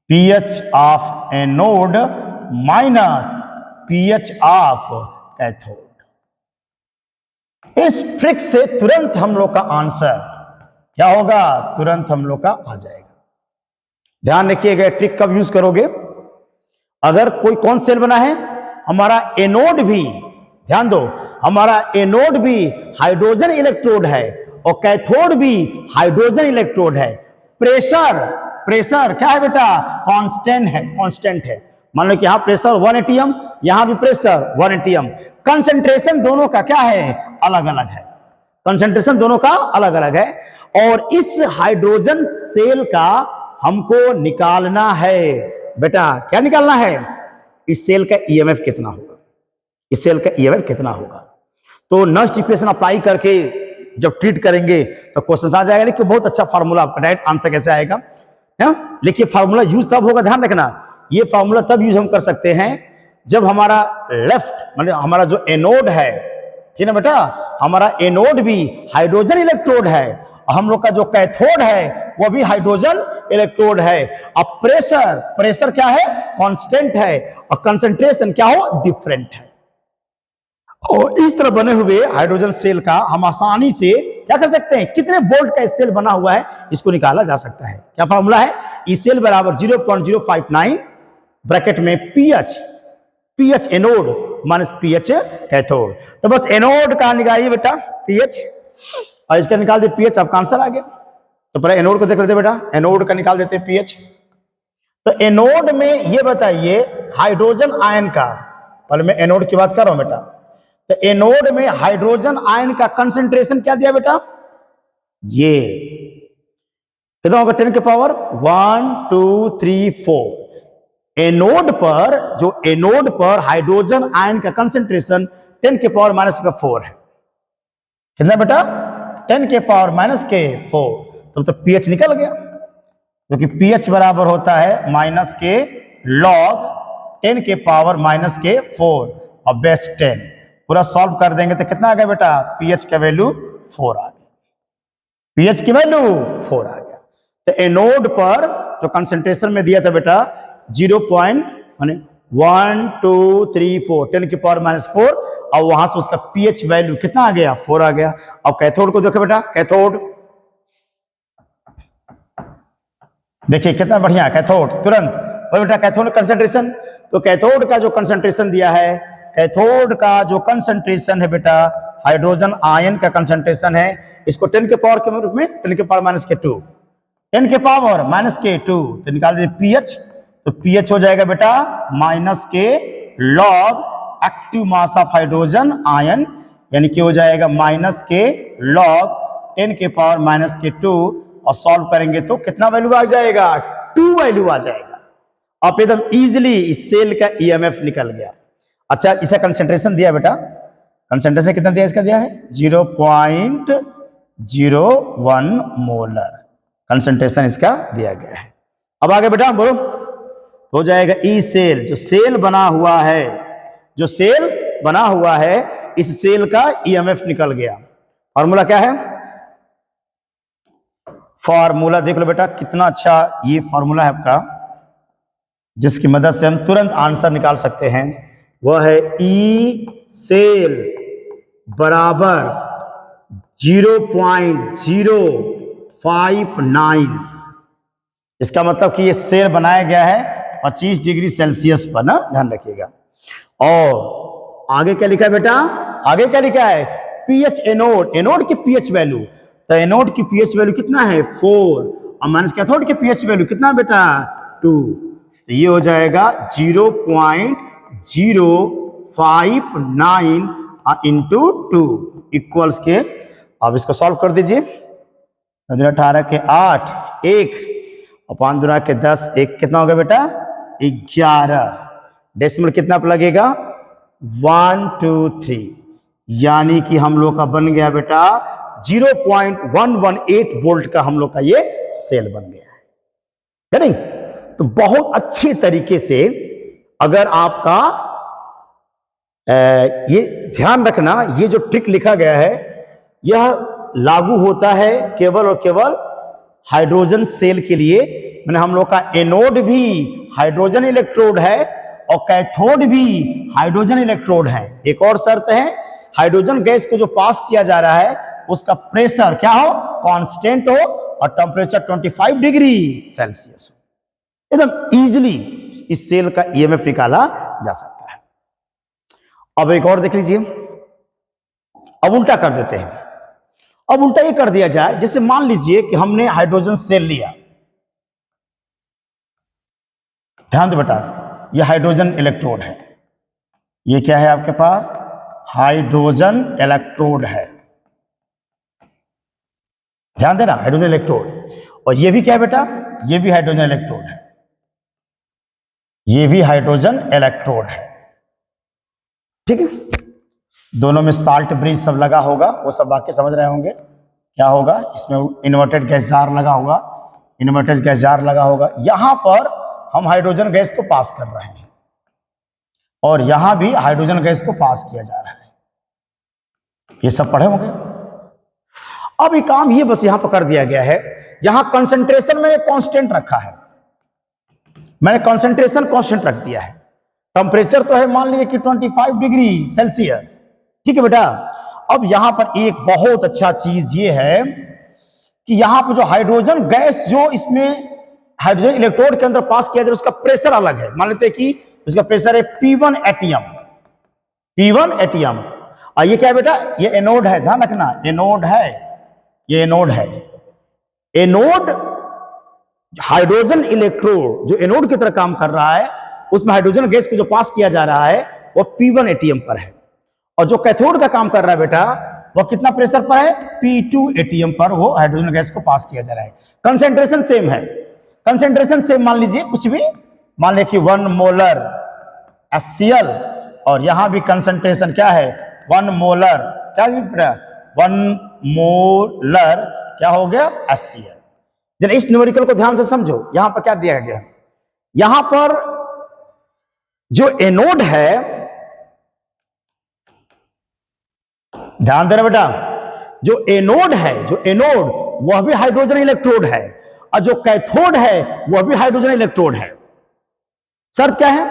pH of anode minus pH of cathode. इस ट्रिक से तुरंत हम लोग का आंसर क्या होगा, तुरंत हम लोग का आ जाएगा। ध्यान रखिएगा ट्रिक कब यूज करोगे, अगर कोई कौन सेल बना है, हमारा एनोड भी, ध्यान दो, हमारा एनोड भी हाइड्रोजन इलेक्ट्रोड है और कैथोड भी हाइड्रोजन इलेक्ट्रोड है। प्रेशर, प्रेशर क्या है बेटा, कांस्टेंट है, कांस्टेंट है। मान लो कि यहां प्रेशर 1 एटीएम, यहां भी प्रेशर 1 एटीएम, कंसंट्रेशन दोनों का क्या है, अलग अलग है, कंसंट्रेशन दोनों का अलग अलग है। और इस हाइड्रोजन सेल का हमको निकालना है बेटा, क्या निकालना है, इस सेल का ईएमएफ कितना होगा, इस सेल का ईएमएफ कितना होगा। तो नेक्स्ट इक्वेशन अप्लाई करके जब ट्रीट करेंगे तो क्वेश्चन आ जाएगा। लेकिन बहुत अच्छा फार्मूला, आपका डायरेक्ट आंसर कैसे आएगा, लेकिन फार्मूला यूज तब होगा, ध्यान रखना, ये फार्मूला तब यूज हम कर सकते हैं जब हमारा लेफ्ट, मतलब हमारा जो एनोड है, ठीक है बेटा, हमारा एनोड भी हाइड्रोजन इलेक्ट्रोड है और हम लोग का जो कैथोड है वो भी हाइड्रोजन इलेक्ट्रोड है। अब प्रेशर, प्रेशर क्या है, कांस्टेंट है, और कंसंट्रेशन क्या हो, डिफरेंट है। और इस तरह बने हुए हाइड्रोजन सेल का हम आसानी से क्या कर सकते हैं, कितने वोल्ट का सेल बना हुआ है इसको निकाला जा सकता है। क्या फार्मूला है, ई सेल बराबर 0.059 ब्रैकेट में pH, pH anode minus pH cathode. तो बस एनोड का निकालिए बेटा पीएच, और इसका निकाल दे पीएच, आपका आंसर आ गया। तो पहले एनोड को देख लेते बेटा, एनोड का निकाल देते पीएच। तो एनोड में ये बताइए हाइड्रोजन आयन का, पहले मैं एनोड की बात कर रहा हूं बेटा, तो एनोड में हाइड्रोजन आयन का कंसंट्रेशन क्या दिया बेटा, ये कितना होगा, 10 के पावर 1 2 3 4। एनोड पर, जो एनोड पर हाइड्रोजन आयन का कंसंट्रेशन 10 के पावर माइनस का 4 है। कितना बेटा, 10 के पावर माइनस के 4। तो पीएच निकल गया, क्योंकि पीएच बराबर होता है माइनस के लॉग 10 के पावर माइनस के 4 और बेस 10। पूरा सॉल्व कर देंगे तो कितना आ गया बेटा, पीएच का वैल्यू 4 आ गया, पीएच की वैल्यू 4 आ गया। तो एनोड पर जो कंसंट्रेशन में दिया था बेटा 0.123 10 की पावर माइनस 4, और वहां से उसका पीएच वैल्यू कितना आ गया, 4 आ गया। अब कैथोड को देखो बेटा, कैथोड देखिए कितना बढ़िया, कैथोड तुरंत बेटा, कैथोड कंसंट्रेशन, तो कैथोड का जो कंसंट्रेशन दिया है, कैथोड का जो कंसंट्रेशन है बेटा, हाइड्रोजन आयन का कंसंट्रेशन है, इसको 10 के पावर के रूप में 10 के पावर माइनस के 2, 10 के पावर माइनस के 2, तो निकाल दीजिए पीएच। तो पीएच हो जाएगा बेटा माइनस के log active mass of hydrogen ion, यानी कि हो जाएगा माइनस के लॉग 10 के पावर माइनस के 2, और सॉल्व करेंगे तो कितना वैल्यू आ जाएगा, 2 वैल्यू आ जाएगा। अब एकदम इजीली इस सेल का ईएमएफ निकल गया। अच्छा, इसका कंसंट्रेशन दिया बेटा, कंसंट्रेशन कितना दिया, इसका दिया है 0.01 मोलर कंसंट्रेशन इसका दिया गया है। अब आगे बेटा बोलो, हो जाएगा ई सेल, जो सेल बना हुआ है, जो सेल बना हुआ है, इस सेल का ईएमएफ निकल गया। फॉर्मूला क्या है, फॉर्मूला देख लो बेटा, कितना अच्छा ये फॉर्मूला है आपका, जिसकी मदद से हम तुरंत आंसर निकाल सकते हैं, वह है ई सेल बराबर 0.059। इसका मतलब कि ये सेल बनाया गया है 25 डिग्री सेल्सियस पर ना, ध्यान रखिएगा। और आगे क्या लिखा है बेटा, आगे क्या लिखा है, पीएच एनोड, एनोड की पीएच वैल्यू, तो एनोड की पीएच वैल्यू कितना है 4 और माइनस कैथोड की पीएच वैल्यू कितना बेटा 2, तो ये हो जाएगा 0.059 इंटू 2 इक्वल्स के। अब इसको सॉल्व कर दीजिए, 18 के 8 1 और 5 दूना के 10 1 कितना हो गया बेटा 11, डेसिमल कितना पर लगेगा 1 2 3, यानी कि हम लोग का बन गया बेटा 0.118 वोल्ट का हम लोग का ये सेल बन गया है नहीं। तो बहुत अच्छे तरीके से अगर आपका ये ध्यान रखना, ये जो ट्रिक लिखा गया है यह लागू होता है केवल और केवल हाइड्रोजन सेल के लिए। मैंने हम लोग का एनोड भी हाइड्रोजन इलेक्ट्रोड है और कैथोड भी हाइड्रोजन इलेक्ट्रोड है। एक और शर्त है, हाइड्रोजन गैस को जो पास किया जा रहा है उसका प्रेशर क्या हो, कांस्टेंट हो और टेम्परेचर 25 डिग्री सेल्सियस हो। एकदम इजीली इस सेल का ईएमएफ निकाला जा सकता है। अब एक और देख लीजिए, अब उल्टा कर देते हैं। अब उल्टा ये कर दिया जाए, जैसे मान लीजिए कि हमने हाइड्रोजन सेल लिया, ध्यान दो बेटा, ये हाइड्रोजन इलेक्ट्रोड है, ये क्या है आपके पास हाइड्रोजन इलेक्ट्रोड है, ध्यान देना हाइड्रोजन इलेक्ट्रोड, और ये भी क्या है बेटा, ये भी हाइड्रोजन इलेक्ट्रोड है, ये भी हाइड्रोजन इलेक्ट्रोड है, ठीक है। दोनों में साल्ट ब्रिज सब लगा होगा, वो सब बाकी समझ रहे होंगे क्या होगा। इसमें इन्वर्टेड गैस जार लगा होगा, इन्वर्टेड गैस जार लगा होगा। यहां पर हम हाइड्रोजन गैस को पास कर रहे हैं और यहां भी हाइड्रोजन गैस को पास किया जा रहा है, ये सब पढ़े होंगे। अब ये काम ये बस यहां पर कर दिया गया है, यहां कंसंट्रेशन मैंने कांस्टेंट रखा है, मैंने कंसंट्रेशन कांस्टेंट रख दिया है। टेम्परेचर तो है मान लीजिए कि 25 डिग्री सेल्सियस, ठीक है बेटा। अब यहां पर एक बहुत अच्छा चीज ये है कि यहां पर जो हाइड्रोजन गैस जो इसमें हाइड्रोजन इलेक्ट्रोड के अंदर पास किया जाए उसका प्रेशर अलग है। मान लेते हैं कि उसका प्रेशर है P1 एटीएम, P1 एटीएम। और ये क्या है बेटा, ये एनोड है, ध्यान रखना एनोड है, ये एनोड है। एनोड हाइड्रोजन इलेक्ट्रोड जो एनोड की तरह काम कर रहा है, उसमें हाइड्रोजन गैस को जो पास किया जा रहा है वो P1 एटीएम पर है, और जो कैथोड का काम कर रहा है बेटा वो कितना प्रेशर पर है, P2 एटीएम पर वो हाइड्रोजन गैस को पास किया जा रहा है। कंसेंट्रेशन सेम है, कंसेंट्रेशन सेम मान लीजिए कुछ भी, मान लीजिए कि 1 मोलर HCl, और यहां भी कंसेंट्रेशन क्या है 1 मोलर, क्या 1 मोलर क्या हो गया HCl। जरा इस न्यूमेरिकल को ध्यान से समझो, यहां पर क्या दिया गया, यहां पर जो एनोड है, ध्यान देना बेटा, जो एनोड है, जो एनोड वह भी हाइड्रोजन इलेक्ट्रोड है, और जो कैथोड है वह भी हाइड्रोजन इलेक्ट्रोड है। शर्त क्या है,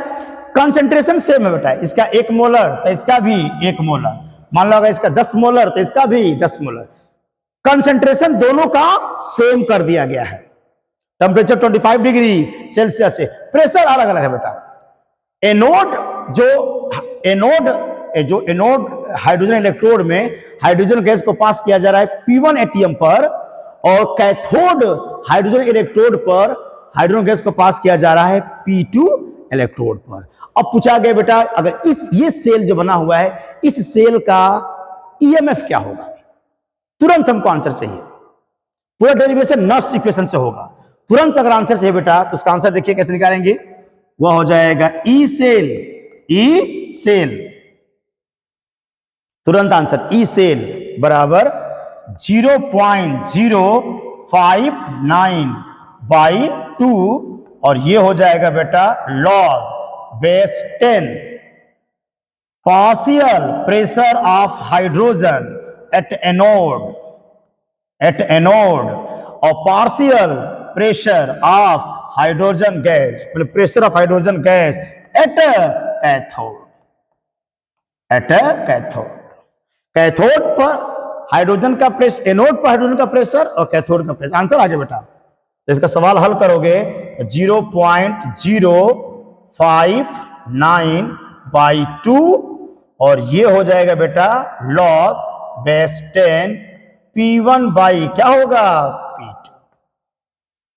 कंसंट्रेशन सेम है बेटा, इसका 1 मोलर तो इसका भी 1 मोलर, मान लो अगर इसका 10 मोलर तो इसका भी 10 मोलर। कंसंट्रेशन दोनों का सेम कर दिया गया है, टेम्परेचर 25 डिग्री सेल्सियस से, प्रेशर अलग अलग है बेटा। एनोड जो एनोड हाइड्रोजन इलेक्ट्रोड में हाइड्रोजन गैस को पास किया जा रहा है P1 एटीएम पर, और कैथोड हाइड्रोजन इलेक्ट्रोड पर हाइड्रोजन गैस को पास किया जा रहा है P2 इलेक्ट्रोड पर। अब पूछा गया बेटा, अगर ये सेल जो बना हुआ है, इस सेल का ईएमएफ क्या होगा, तुरंत हमको आंसर चाहिए। पूरा डेरिवेशन नर्स इक्वेशन से होगा, तुरंत अगर आंसर चाहिए बेटा तो उसका आंसर देखिए कैसे निकालेंगे, वह हो जाएगा ई सेल, ई सेल, तुरंत आंसर ई सेल बराबर 0.059 बाई 2, और ये हो जाएगा बेटा log base 10 partial pressure of hydrogen at anode और partial pressure of hydrogen gas, मतलब pressure of hydrogen gas at cathode, at cathode. Cathode पर हाइड्रोजन का प्रेशर, एनोड पर हाइड्रोजन का प्रेशर और कैथोड का प्रेशर। आंसर आगे बेटा, तो इसका सवाल हल करोगे 0.059/2 और ये हो जाएगा बेटा log बेस 10 P1 बाई क्या होगा P2,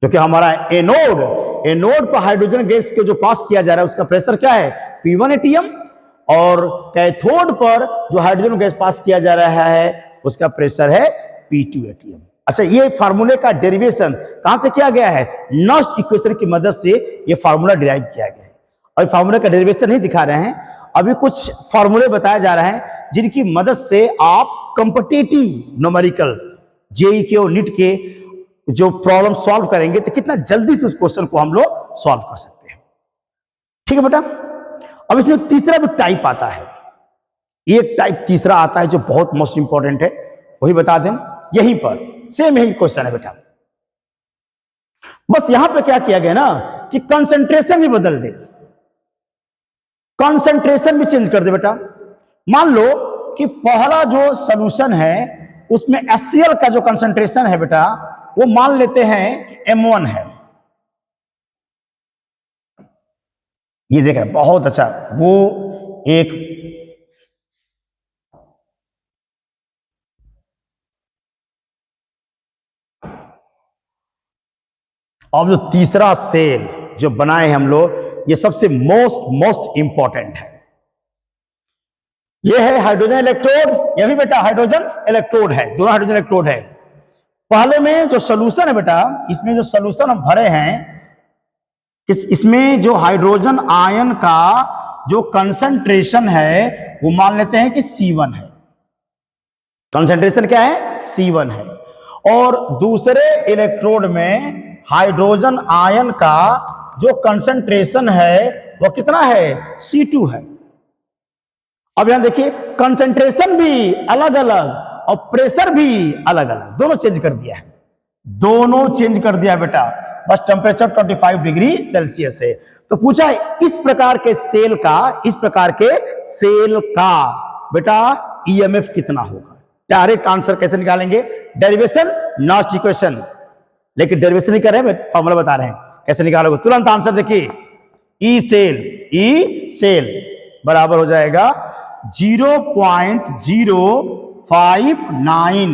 जो कि हमारा एनोड, एनोड पर हाइड्रोजन गैस को जो पास किया जा रहा है उसका प्रेशर क्या है P1 एटीएम, और कैथोड पर जो हाइड्रोजन गैस पास किया जा रहा है उसका प्रेशर है P2 एटीएम। अच्छा, ये फार्मूले का डेरिवेशन कहां से किया गया है? नॉस्ट इक्वेशन की मदद से ये फार्मूला डिराइव किया गया है। और फार्मूले का डेरिवेशन नहीं दिखा रहे हैं, अभी कुछ फार्मूले बताया जा रहा है जिनकी मदद से आप कॉम्पिटिटिव न्यूमेरिकल्स, जेईई के और नीट के जो प्रॉब्लम सॉल्व करेंगे तो कितना जल्दी से उस क्वेश्चन को हम लोग सॉल्व कर सकते हैं। ठीक है बेटा, अब इसमें तीसरा भी टाइप आता है, एक टाइप तीसरा आता है जो बहुत मोस्ट इंपॉर्टेंट है, वही बता दें यहीं पर, सेम यही क्वेश्चन है बेटा। बस यहां पे क्या किया गया ना कि कंसंट्रेशन भी बदल दे, कंसंट्रेशन भी चेंज कर दे बेटा। मान लो कि पहला जो सॉल्यूशन है उसमें HCl का जो कंसंट्रेशन है बेटा वो मान लेते हैं कि M1 है। ये देख रहे हैं, बहुत अच्छा, वो एक और जो तीसरा सेल जो बनाए हम लोग, ये सबसे मोस्ट इंपॉर्टेंट है। ये है हाइड्रोजन इलेक्ट्रोड, ये भी बेटा हाइड्रोजन इलेक्ट्रोड है, दोनों हाइड्रोजन इलेक्ट्रोड है। पहले में जो सॉल्यूशन है बेटा, इसमें जो सॉल्यूशन हम भरे हैं, इसमें जो हाइड्रोजन आयन का जो कंसंट्रेशन है वो मान लेते हैं कि C1 है। कंसंट्रेशन क्या है? C1 है। और दूसरे इलेक्ट्रोड में हाइड्रोजन आयन का जो कंसंट्रेशन है वो कितना है? C2 है। अब यहां देखिए, कंसंट्रेशन भी अलग अलग और प्रेशर भी अलग अलग, दोनों चेंज कर दिया है, दोनों चेंज कर दिया बेटा, बस टेम्परेचर 25 डिग्री सेल्सियस है। तो पूछा है इस प्रकार के सेल का, इस प्रकार के सेल का बेटा ईएमएफ कितना होगा? डायरेक्ट आंसर कैसे निकालेंगे? डेरिवेशन, नॉस्ट इक्वेशन, लेकिन डेरिवेशन नहीं कर रहे हैं, फॉर्मूला बता रहे हैं कैसे निकालोगे। तुरंत आंसर देखिए, ई सेल बराबर हो जाएगा 0.059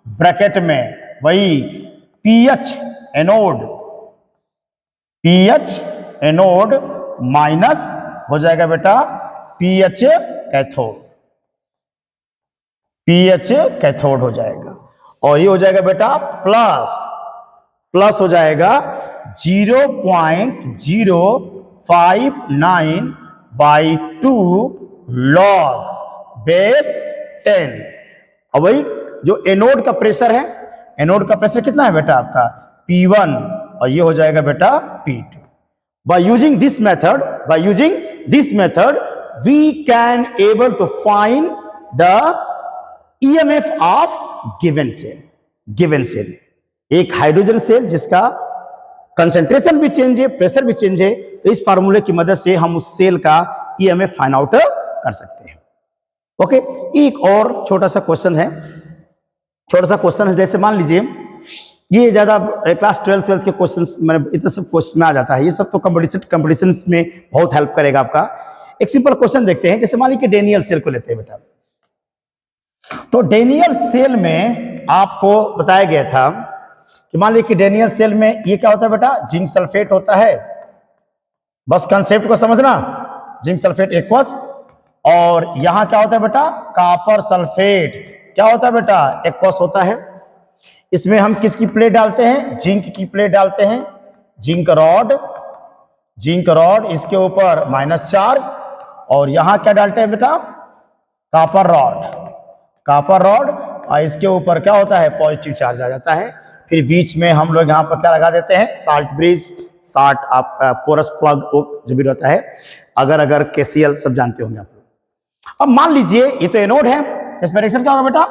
ब्रैकेट में वही पीएच एनोड माइनस हो जाएगा बेटा पीएच कैथोड हो जाएगा, और ये हो जाएगा बेटा प्लस हो जाएगा 0.059/2 log बेस 10। और वही जो एनोड का प्रेशर है, एनोड का प्रेशर कितना है बेटा आपका P1, और ये हो जाएगा बेटा P2। By using this method we can able to find the EMF of given cell। एक हाइड्रोजन सेल जिसका कंसंट्रेशन भी चेंज है, प्रेशर भी चेंज है, तो इस फार्मूले की मदद से हम उस सेल का EMF फाइंड आउट कर सकते हैं। ओके, एक और छोटा सा क्वेश्चन है, जैसे मान लीजिए ये ज्यादा क्लास 12th के क्वेश्चन मैंने इतना सब क्वेश्चन में आ जाता है, ये सब तो कंपटीशन में बहुत हेल्प करेगा आपका। एक सिंपल क्वेश्चन देखते हैं, जैसे मान लीजिए डेनियल सेल को लेते हैं बेटा। तो डेनियल सेल में आपको बताया गया था कि मान लीजिए कि डेनियल सेल में ये क्या होता है बेटा, जिंक सल्फेट होता है। बस कंसेप्ट को समझना, जिंक सल्फेट एक्वस, और यहां क्या होता है बेटा कॉपर सल्फेट, क्या होता है बेटा एक्वस होता है। इसमें हम किसकी प्लेट डालते हैं? जिंक की प्लेट डालते हैं, जिंक रॉड, इसके ऊपर माइनस चार्ज, और यहां क्या डालते हैं बेटा कॉपर रॉड, और इसके ऊपर क्या होता है पॉजिटिव चार्ज आ जाता है। फिर बीच में हम लोग यहाँ पर क्या लगा देते हैं साल्ट ब्रिज, आप पोरस प्लग जो भी रहता है, अगर केसीएल सब जानते होंगे आप लोग। अब मान लीजिए ये तो एनोड है, इसमें रिएक्शन क्या होगा बेटा,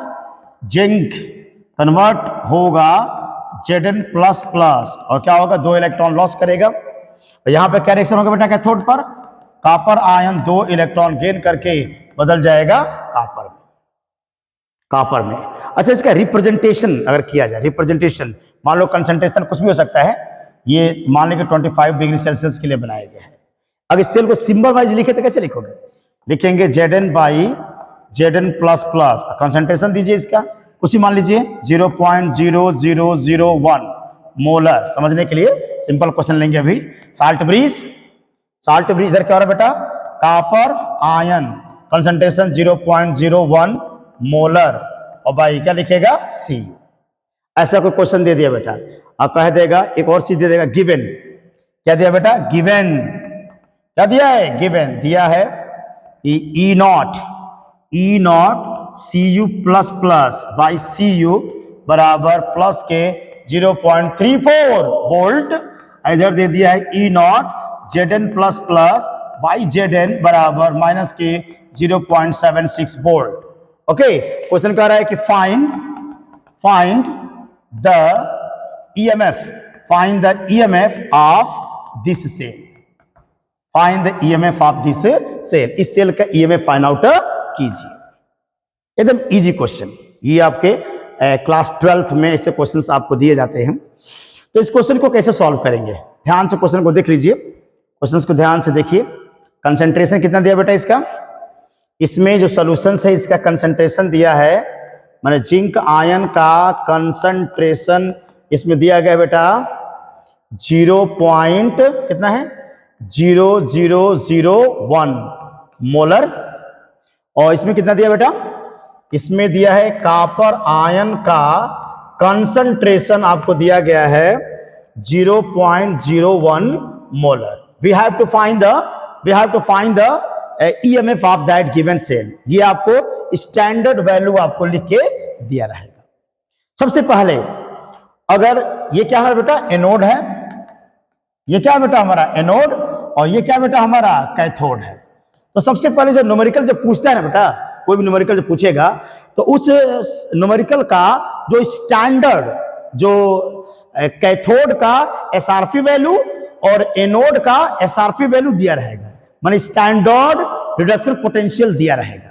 जिंक कन्वर्ट होगा Zn प्लस प्लस, और क्या होगा, 2 इलेक्ट्रॉन लॉस करेगा। और यहाँ पे क्या रिएक्शन होगा बेटा कैथोड पर, कॉपर आयन 2 इलेक्ट्रॉन गेन करके बदल जाएगा कॉपर में। अच्छा, इसका रिप्रेजेंटेशन अगर किया जाए, रिप्रेजेंटेशन मान लो कंसंट्रेशन कुछ भी हो सकता है, ये मान लीजिए 25 डिग्री सेल्सियस के लिए बनाया गया है। अगर इस सेल को सिंबल वाइज लिखे तो कैसे लिखोगे, लिखेंगे Zn by Zn plus plus, concentration दीजिए इसका, कुछ ही मान लीजिए 0.0001 मोलर। समझने के लिए सिंपल क्वेश्चन लेंगे अभी। साल्ट ब्रिज इधर क्या हो रहा है बेटा, कॉपर आयन कंसंट्रेशन 0.01 मोलर, और बाई क्या लिखेगा सी। ऐसा कोई क्वेश्चन दे दिया बेटा, अब कह देगा एक और चीज दे देगा, गिवन। क्या दिया बेटा, गिवन। क्या दिया है, गिवन दिया है E naught Cu plus plus by Cu बराबर प्लस के 0.34 वोल्ट। इधर दे दिया है E naught Zn plus plus by Zn बराबर माइनस के 0.76 वोल्ट। ओके, क्वेश्चन कह रहा है कि find the EMF of this cell. Find the EMF of this cell, इस सेल का EMF फाइंड आउट कीजिए। एकदम इजी क्वेश्चन, ये आपके क्लास 12th में ऐसे क्वेश्चंस आपको दिए जाते हैं। तो इस क्वेश्चन को कैसे सॉल्व करेंगे, ध्यान से क्वेश्चन को देख लीजिए, क्वेश्चंस को ध्यान से देखिए। कंसंट्रेशन कितना दिया बेटा इसका, इसमें जो सॉल्यूशन है इसका कंसंट्रेशन दिया है, माने जिंक आयन का कंसंट्रेशन इसमें दिया गया बेटा 0.0001 मोलर। और इसमें कितना दिया बेटा, इसमें दिया है कॉपर आयन का कंसंट्रेशन आपको दिया गया है 0.01 molar. We have to find the EMF of that given cell. ये आपको स्टैंडर्ड वैल्यू आपको लिख के दिया रहेगा। सबसे पहले अगर ये क्या है बेटा, एनोड है, ये क्या बेटा हमारा एनोड, और ये क्या बेटा हमारा कैथोड है। तो सबसे पहले जो न्यूमेरिकल जब पूछता है ना बेटा, कोई भी न्यूमेरिकल जब पूछेगा तो उस न्यूमेरिकल का जो स्टैंडर्ड, जो कैथोड का SRP वैल्यू और एनोड का SRP वैल्यू दिया रहेगा, माने स्टैंडर्ड रिडक्शन पोटेंशियल दिया रहेगा।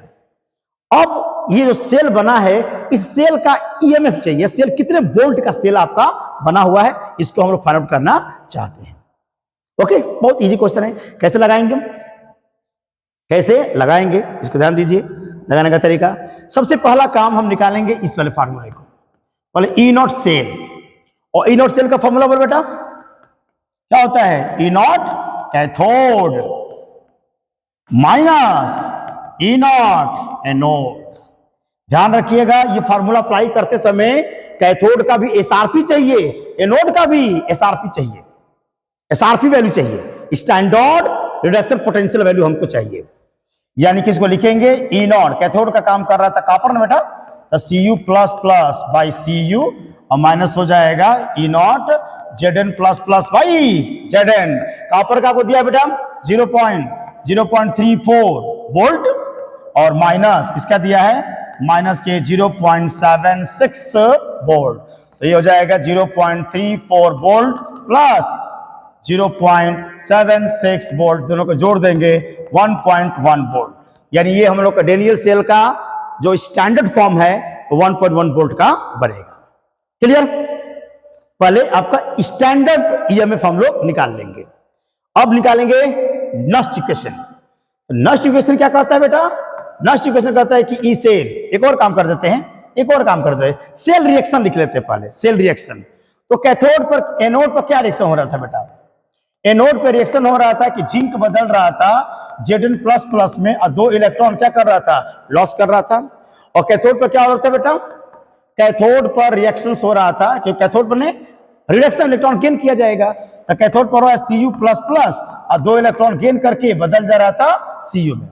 अब ये जो सेल बना है, इस सेल का EMF चाहिए, सेल कितने वोल्ट का सेल आपका बना हुआ है, इसको हम लोग फाइंड आउट करना चाहते हैं। ओके, बहुत इजी क्वेश्चन है। कैसे लगाएंगे, इसको ध्यान दीजिए। लगाने का तरीका, सबसे पहला काम हम निकालेंगे इस वाले फार्मूले को, पहले ई नॉट सेल, और ई नॉट सेल का फॉर्मूला बोल बेटा क्या होता है, E naught cathode minus E naught anode. ध्यान रखिएगा, ये फार्मूला अप्लाई करते समय कैथोड का भी SRP चाहिए, एनोड का भी SRP चाहिए, SRP वैल्यू चाहिए, स्टैंडर्ड रिडक्शन पोटेंशियल वैल्यू हमको चाहिए। यानी किसको लिखेंगे, ई नॉट, कैथोड का काम कर रहा था कॉपर ना बेटा, तो Cu plus plus by Cu, और माइनस हो जाएगा E naught Zn plus plus by Zn। Copper का को दिया बेटा 0.34 वोल्ट, और माइनस इसका दिया है माइनस के 0.76 वोल्ट। तो ये हो जाएगा 0.34 वोल्ट प्लस 0.76 वोल्ट, दोनों को जोड़ देंगे 1.1 वोल्ट। यानी ये हम लोग का डेनियल सेल का जो स्टैंडर्ड फॉर्म है तो 1.1 वोल्ट का बनेगा। क्लियर, पहले आपका स्टैंडर्ड EMF हम लोग निकाल लेंगे। अब निकालेंगे नस्ट इक्वेशन। नस्ट इक्वेशन क्या कहता है बेटा, नस्ट इक्वेशन कहता है कि ई सेल, एक और काम कर देते हैं, सेल रिएक्शन लिख लेते हैं पहले, सेल रिएक्शन। तो कैथोड पर एनोड पर क्या रिएक्शन हो रहा था बेटा, एनोड पर रिएक्शन हो रहा था कि जिंक बदल रहा था Zn प्लस प्लस में, और 2 इलेक्ट्रॉन क्या कर रहा था, लॉस कर रहा था। और कैथोड पर क्या हो रहा था बेटा, कैथोड पर रिएक्शन हो रहा था, क्योंकि कैथोड पर ने रिडक्शन इलेक्ट्रॉन गेन किया जाएगा, तो कैथोड पर Cu प्लस प्लस और 2 इलेक्ट्रॉन गेन करके बदल जा रहा था Cu में।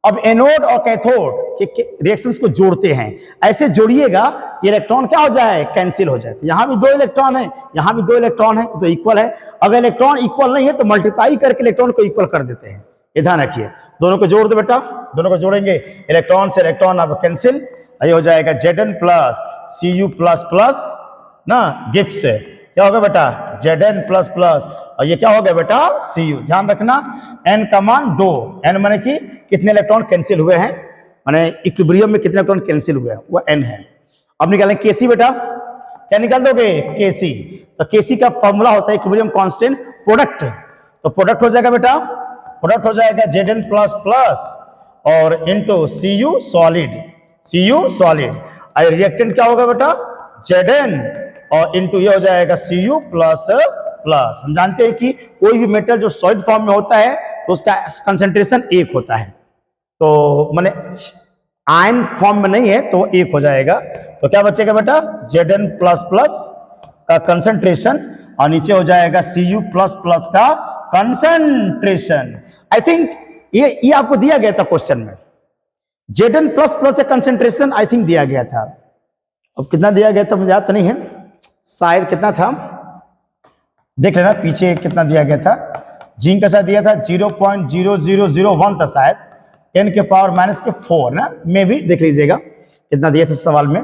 अब एनोड और कैथोड के रिएक्शंस को जोड़ते हैं, ऐसे जोड़िएगा इलेक्ट्रॉन क्या हो जाए, कैंसिल हो जाए। यहां भी 2 इलेक्ट्रॉन है, यहां भी 2 इलेक्ट्रॉन है, तो इक्वल है। अगर इलेक्ट्रॉन इक्वल नहीं है तो मल्टीप्लाई करके इलेक्ट्रॉन को इक्वल कर देते हैं। ये ध्यान रखिए, दोनों को जोड़ दो बेटा, दोनों को जोड़ेंगे, इलेक्ट्रॉन से इलेक्ट्रॉन अब कैंसिल, ये हो जाएगा Zn plus Cu plus plus ना गिब्स है, क्या होगा बेटा Zn प्लस प्लस, और ये क्या हो गया बेटा Cu। ध्यान रखना n का मान 2, n माने कि कितने इलेक्ट्रॉन कैंसिल हुए हैं, माने इक्विलिब्रियम में कितने इलेक्ट्रॉन कैंसिल हुए हैं, वो n है। अब निकालें Kc बेटा, क्या निकाल दोगे Kc, तो Kc का फॉर्मूला होता है इक्विलिब्रियम कांस्टेंट प्रोडक्ट, तो प्रोडक्ट हो जाएगा बेटा, प्रोडक्ट हो जाएगा Zn प्लस प्लस और into Cu solid, Cu solid, और रिएक्टेंट क्या होगा बेटा Zn और इनटू ये हो जाएगा Cu प्लस प्लस। हम जानते हैं कि कोई भी मेटल जो सॉलिड फॉर्म में होता है तो उसका कंसंट्रेशन 1 होता है, तो माने आयन फॉर्म में नहीं है तो 1 हो जाएगा, तो क्या बचेगा बेटा Zn प्लस प्लस का कंसंट्रेशन और नीचे हो जाएगा Cu प्लस प्लस का कंसंट्रेशन। आई थिंक ये आपको दिया गया था क्वेश्चन में, Zn प्लस प्लस का कंसंट्रेशन आई थिंक दिया गया था, अब कितना दिया गया था मुझे याद तो नहीं है, शायद कितना था देख लेना पीछे कितना दिया गया था। जिंक का साथ दिया था 0.0001 था शायद, 10 के पावर माइनस के 4 ना, में भी देख लीजिएगा कितना दिया था सवाल में।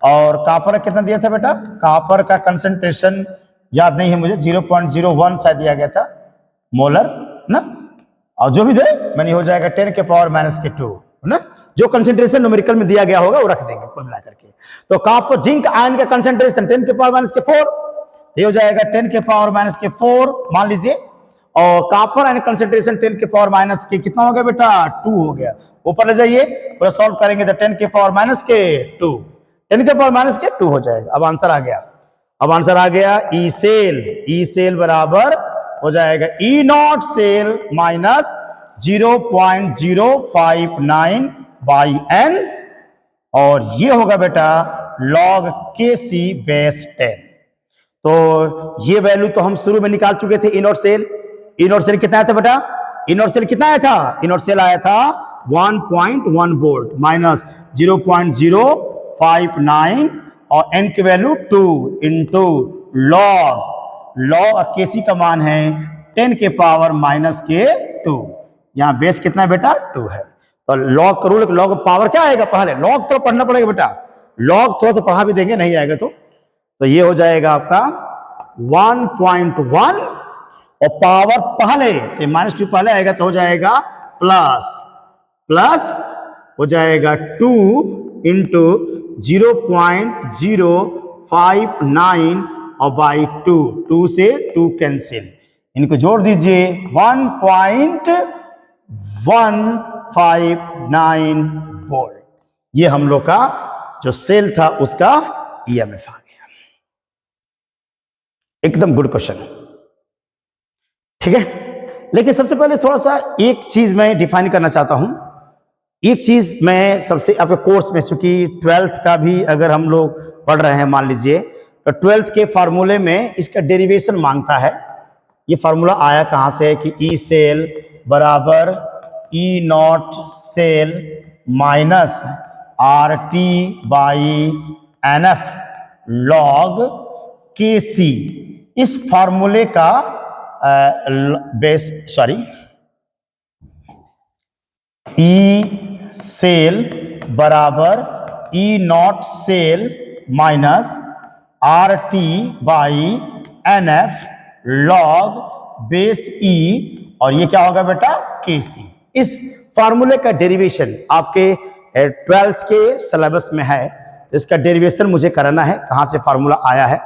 और कापर कितना दिया था बेटा, कापर का कंसंट्रेशन याद नहीं है मुझे, 0.01 शायद दिया गया था मोलर ना, और जो भी दे मैंने हो जाएगा 10 के पावर माइनस के 2 ना, जो कंसंट्रेशन न्यूमेरिकल में दिया गया होगा वो रख देंगे कुल मिला करके। तो कापर जिंक आयन का कंसंट्रेशन 10 के पावर माइनस के 4, ये हो जाएगा 10 के पावर माइनस के 4 मान लीजिए, और कापर आयन कंसंट्रेशन 10 के पावर माइनस के कितना हो गया बेटा 2 हो गया। ऊपर ले जाइए पूरा सॉल्व करेंगे तो 10 के पावर माइनस के 2, 10 के पावर माइनस के 2 हो जाएगा। अब आंसर आ गया, अब आंसर आ गया ई सेल, ई सेल बराबर हो जाएगा E naught cell minus 0.059 by n, और ये होगा बेटा log Kc बेस 10। तो ये वैल्यू तो हम शुरू में निकाल चुके थे। E naught cell, E naught cell कितना आया था बेटा, ई नॉट सेल कितना आया था, ई नॉट सेल आया था 1.1 वोल्ट माइनस 0.059 और n की वैल्यू 2 इंटू लॉग Kc का मान है 10 के पावर माइनस के 2, यहाँ बेस कितना है बेटा 2 है। तो लॉग का रूल, लॉग पावर क्या आएगा, पहले लॉग तो पढ़ना पड़ेगा बेटा, लॉग थोड़ा सा पढ़ा भी देंगे नहीं आएगा तो ये हो जाएगा आपका 1.1 और पावर पहले -2 पहले आएगा तो हो जाएगा प्लस हो जाएगा 2 इंटू 0.059 और बाई 2 से 2 कैंसिल, इनको जोड़ दीजिए 1.159 वोल्ट। ये हम लोग का जो सेल था उसका ईएमएफ आ गया। एकदम गुड क्वेश्चन, ठीक है। लेकिन सबसे पहले थोड़ा सा एक चीज मैं डिफाइन करना चाहता हूं, एक चीज मैं सबसे आपके कोर्स में, चूंकि 12th का भी अगर हम लोग पढ़ रहे हैं मान लीजिए, तो 12th के फार्मूले में इसका डेरिवेशन मांगता है। ये फार्मूला आया कहां से कि ई सेल बराबर E naught cell minus R T by N F log K C. इस फार्मूले का ई सेल बराबर E naught cell minus R T by N F log base E, और ये क्या होगा बेटा के सी। इस फार्मूले का डेरिवेशन आपके 12th के सिलेबस में है, इसका डेरिवेशन मुझे कराना है, कहां से फार्मूला आया है,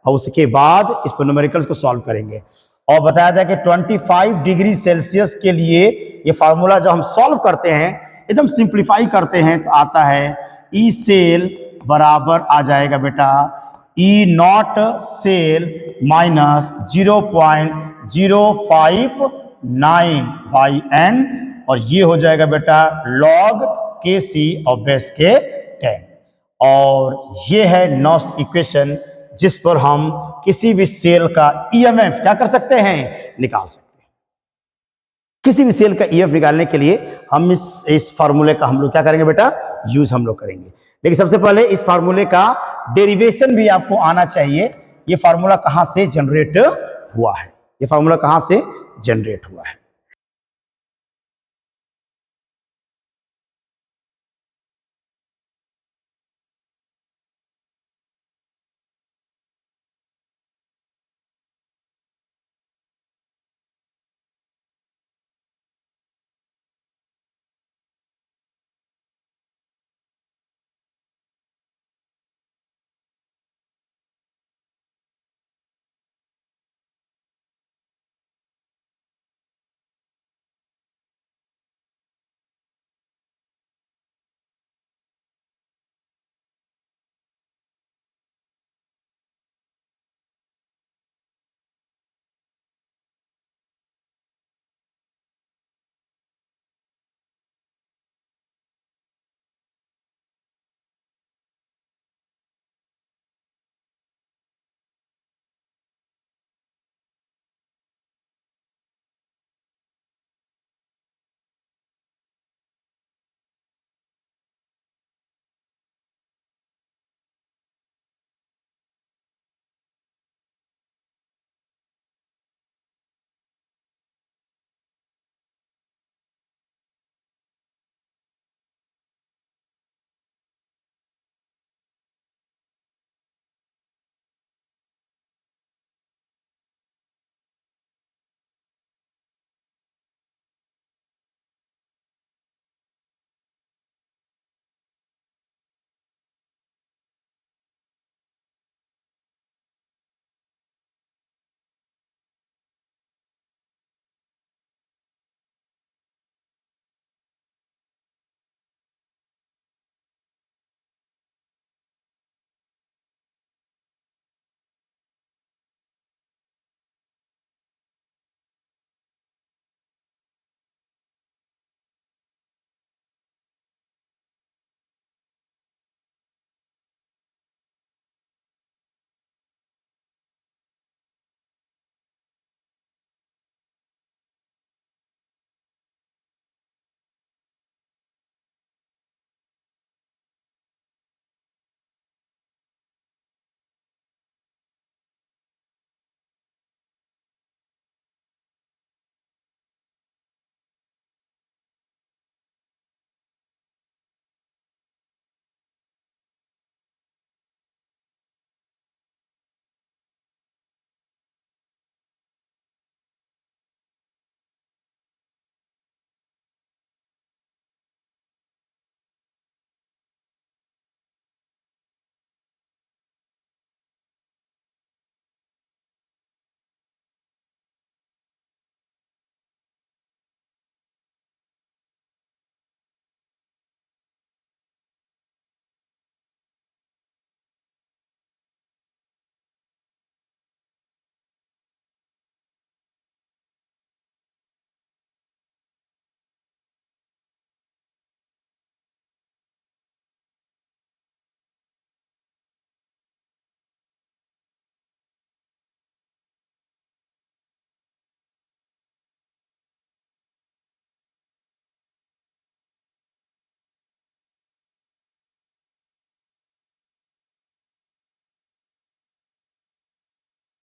और उसके बाद इस पर न्यूमेरिकल्स को सॉल्व करेंगे। और बताया था कि 25 डिग्री सेल्सियस के लिए ये फार्मूला जब हम सॉल्व करते हैं, एकदम सिंप्लीफाई करते हैं, तो आता है ई सेल बराबर आ जाएगा बेटा E naught cell minus 0.059 by n, और ये हो जाएगा बेटा लॉग के सी और बेस के 10। और ये है नॉस्ट इक्वेशन जिस पर हम किसी भी सेल का ईएमएफ क्या कर सकते हैं, निकाल सकते हैं। किसी भी सेल का ईएमएफ निकालने के लिए हम इस फार्मूले का हम लोग क्या करेंगे बेटा, यूज हम लोग करेंगे। लेकिन सबसे पहले इस फार्मूले का डेरिवेशन भी आपको आना चाहिए। ये फार्मूला कहां से जनरेट हुआ है, ये फार्मूला कहां से जनरेट हुआ है।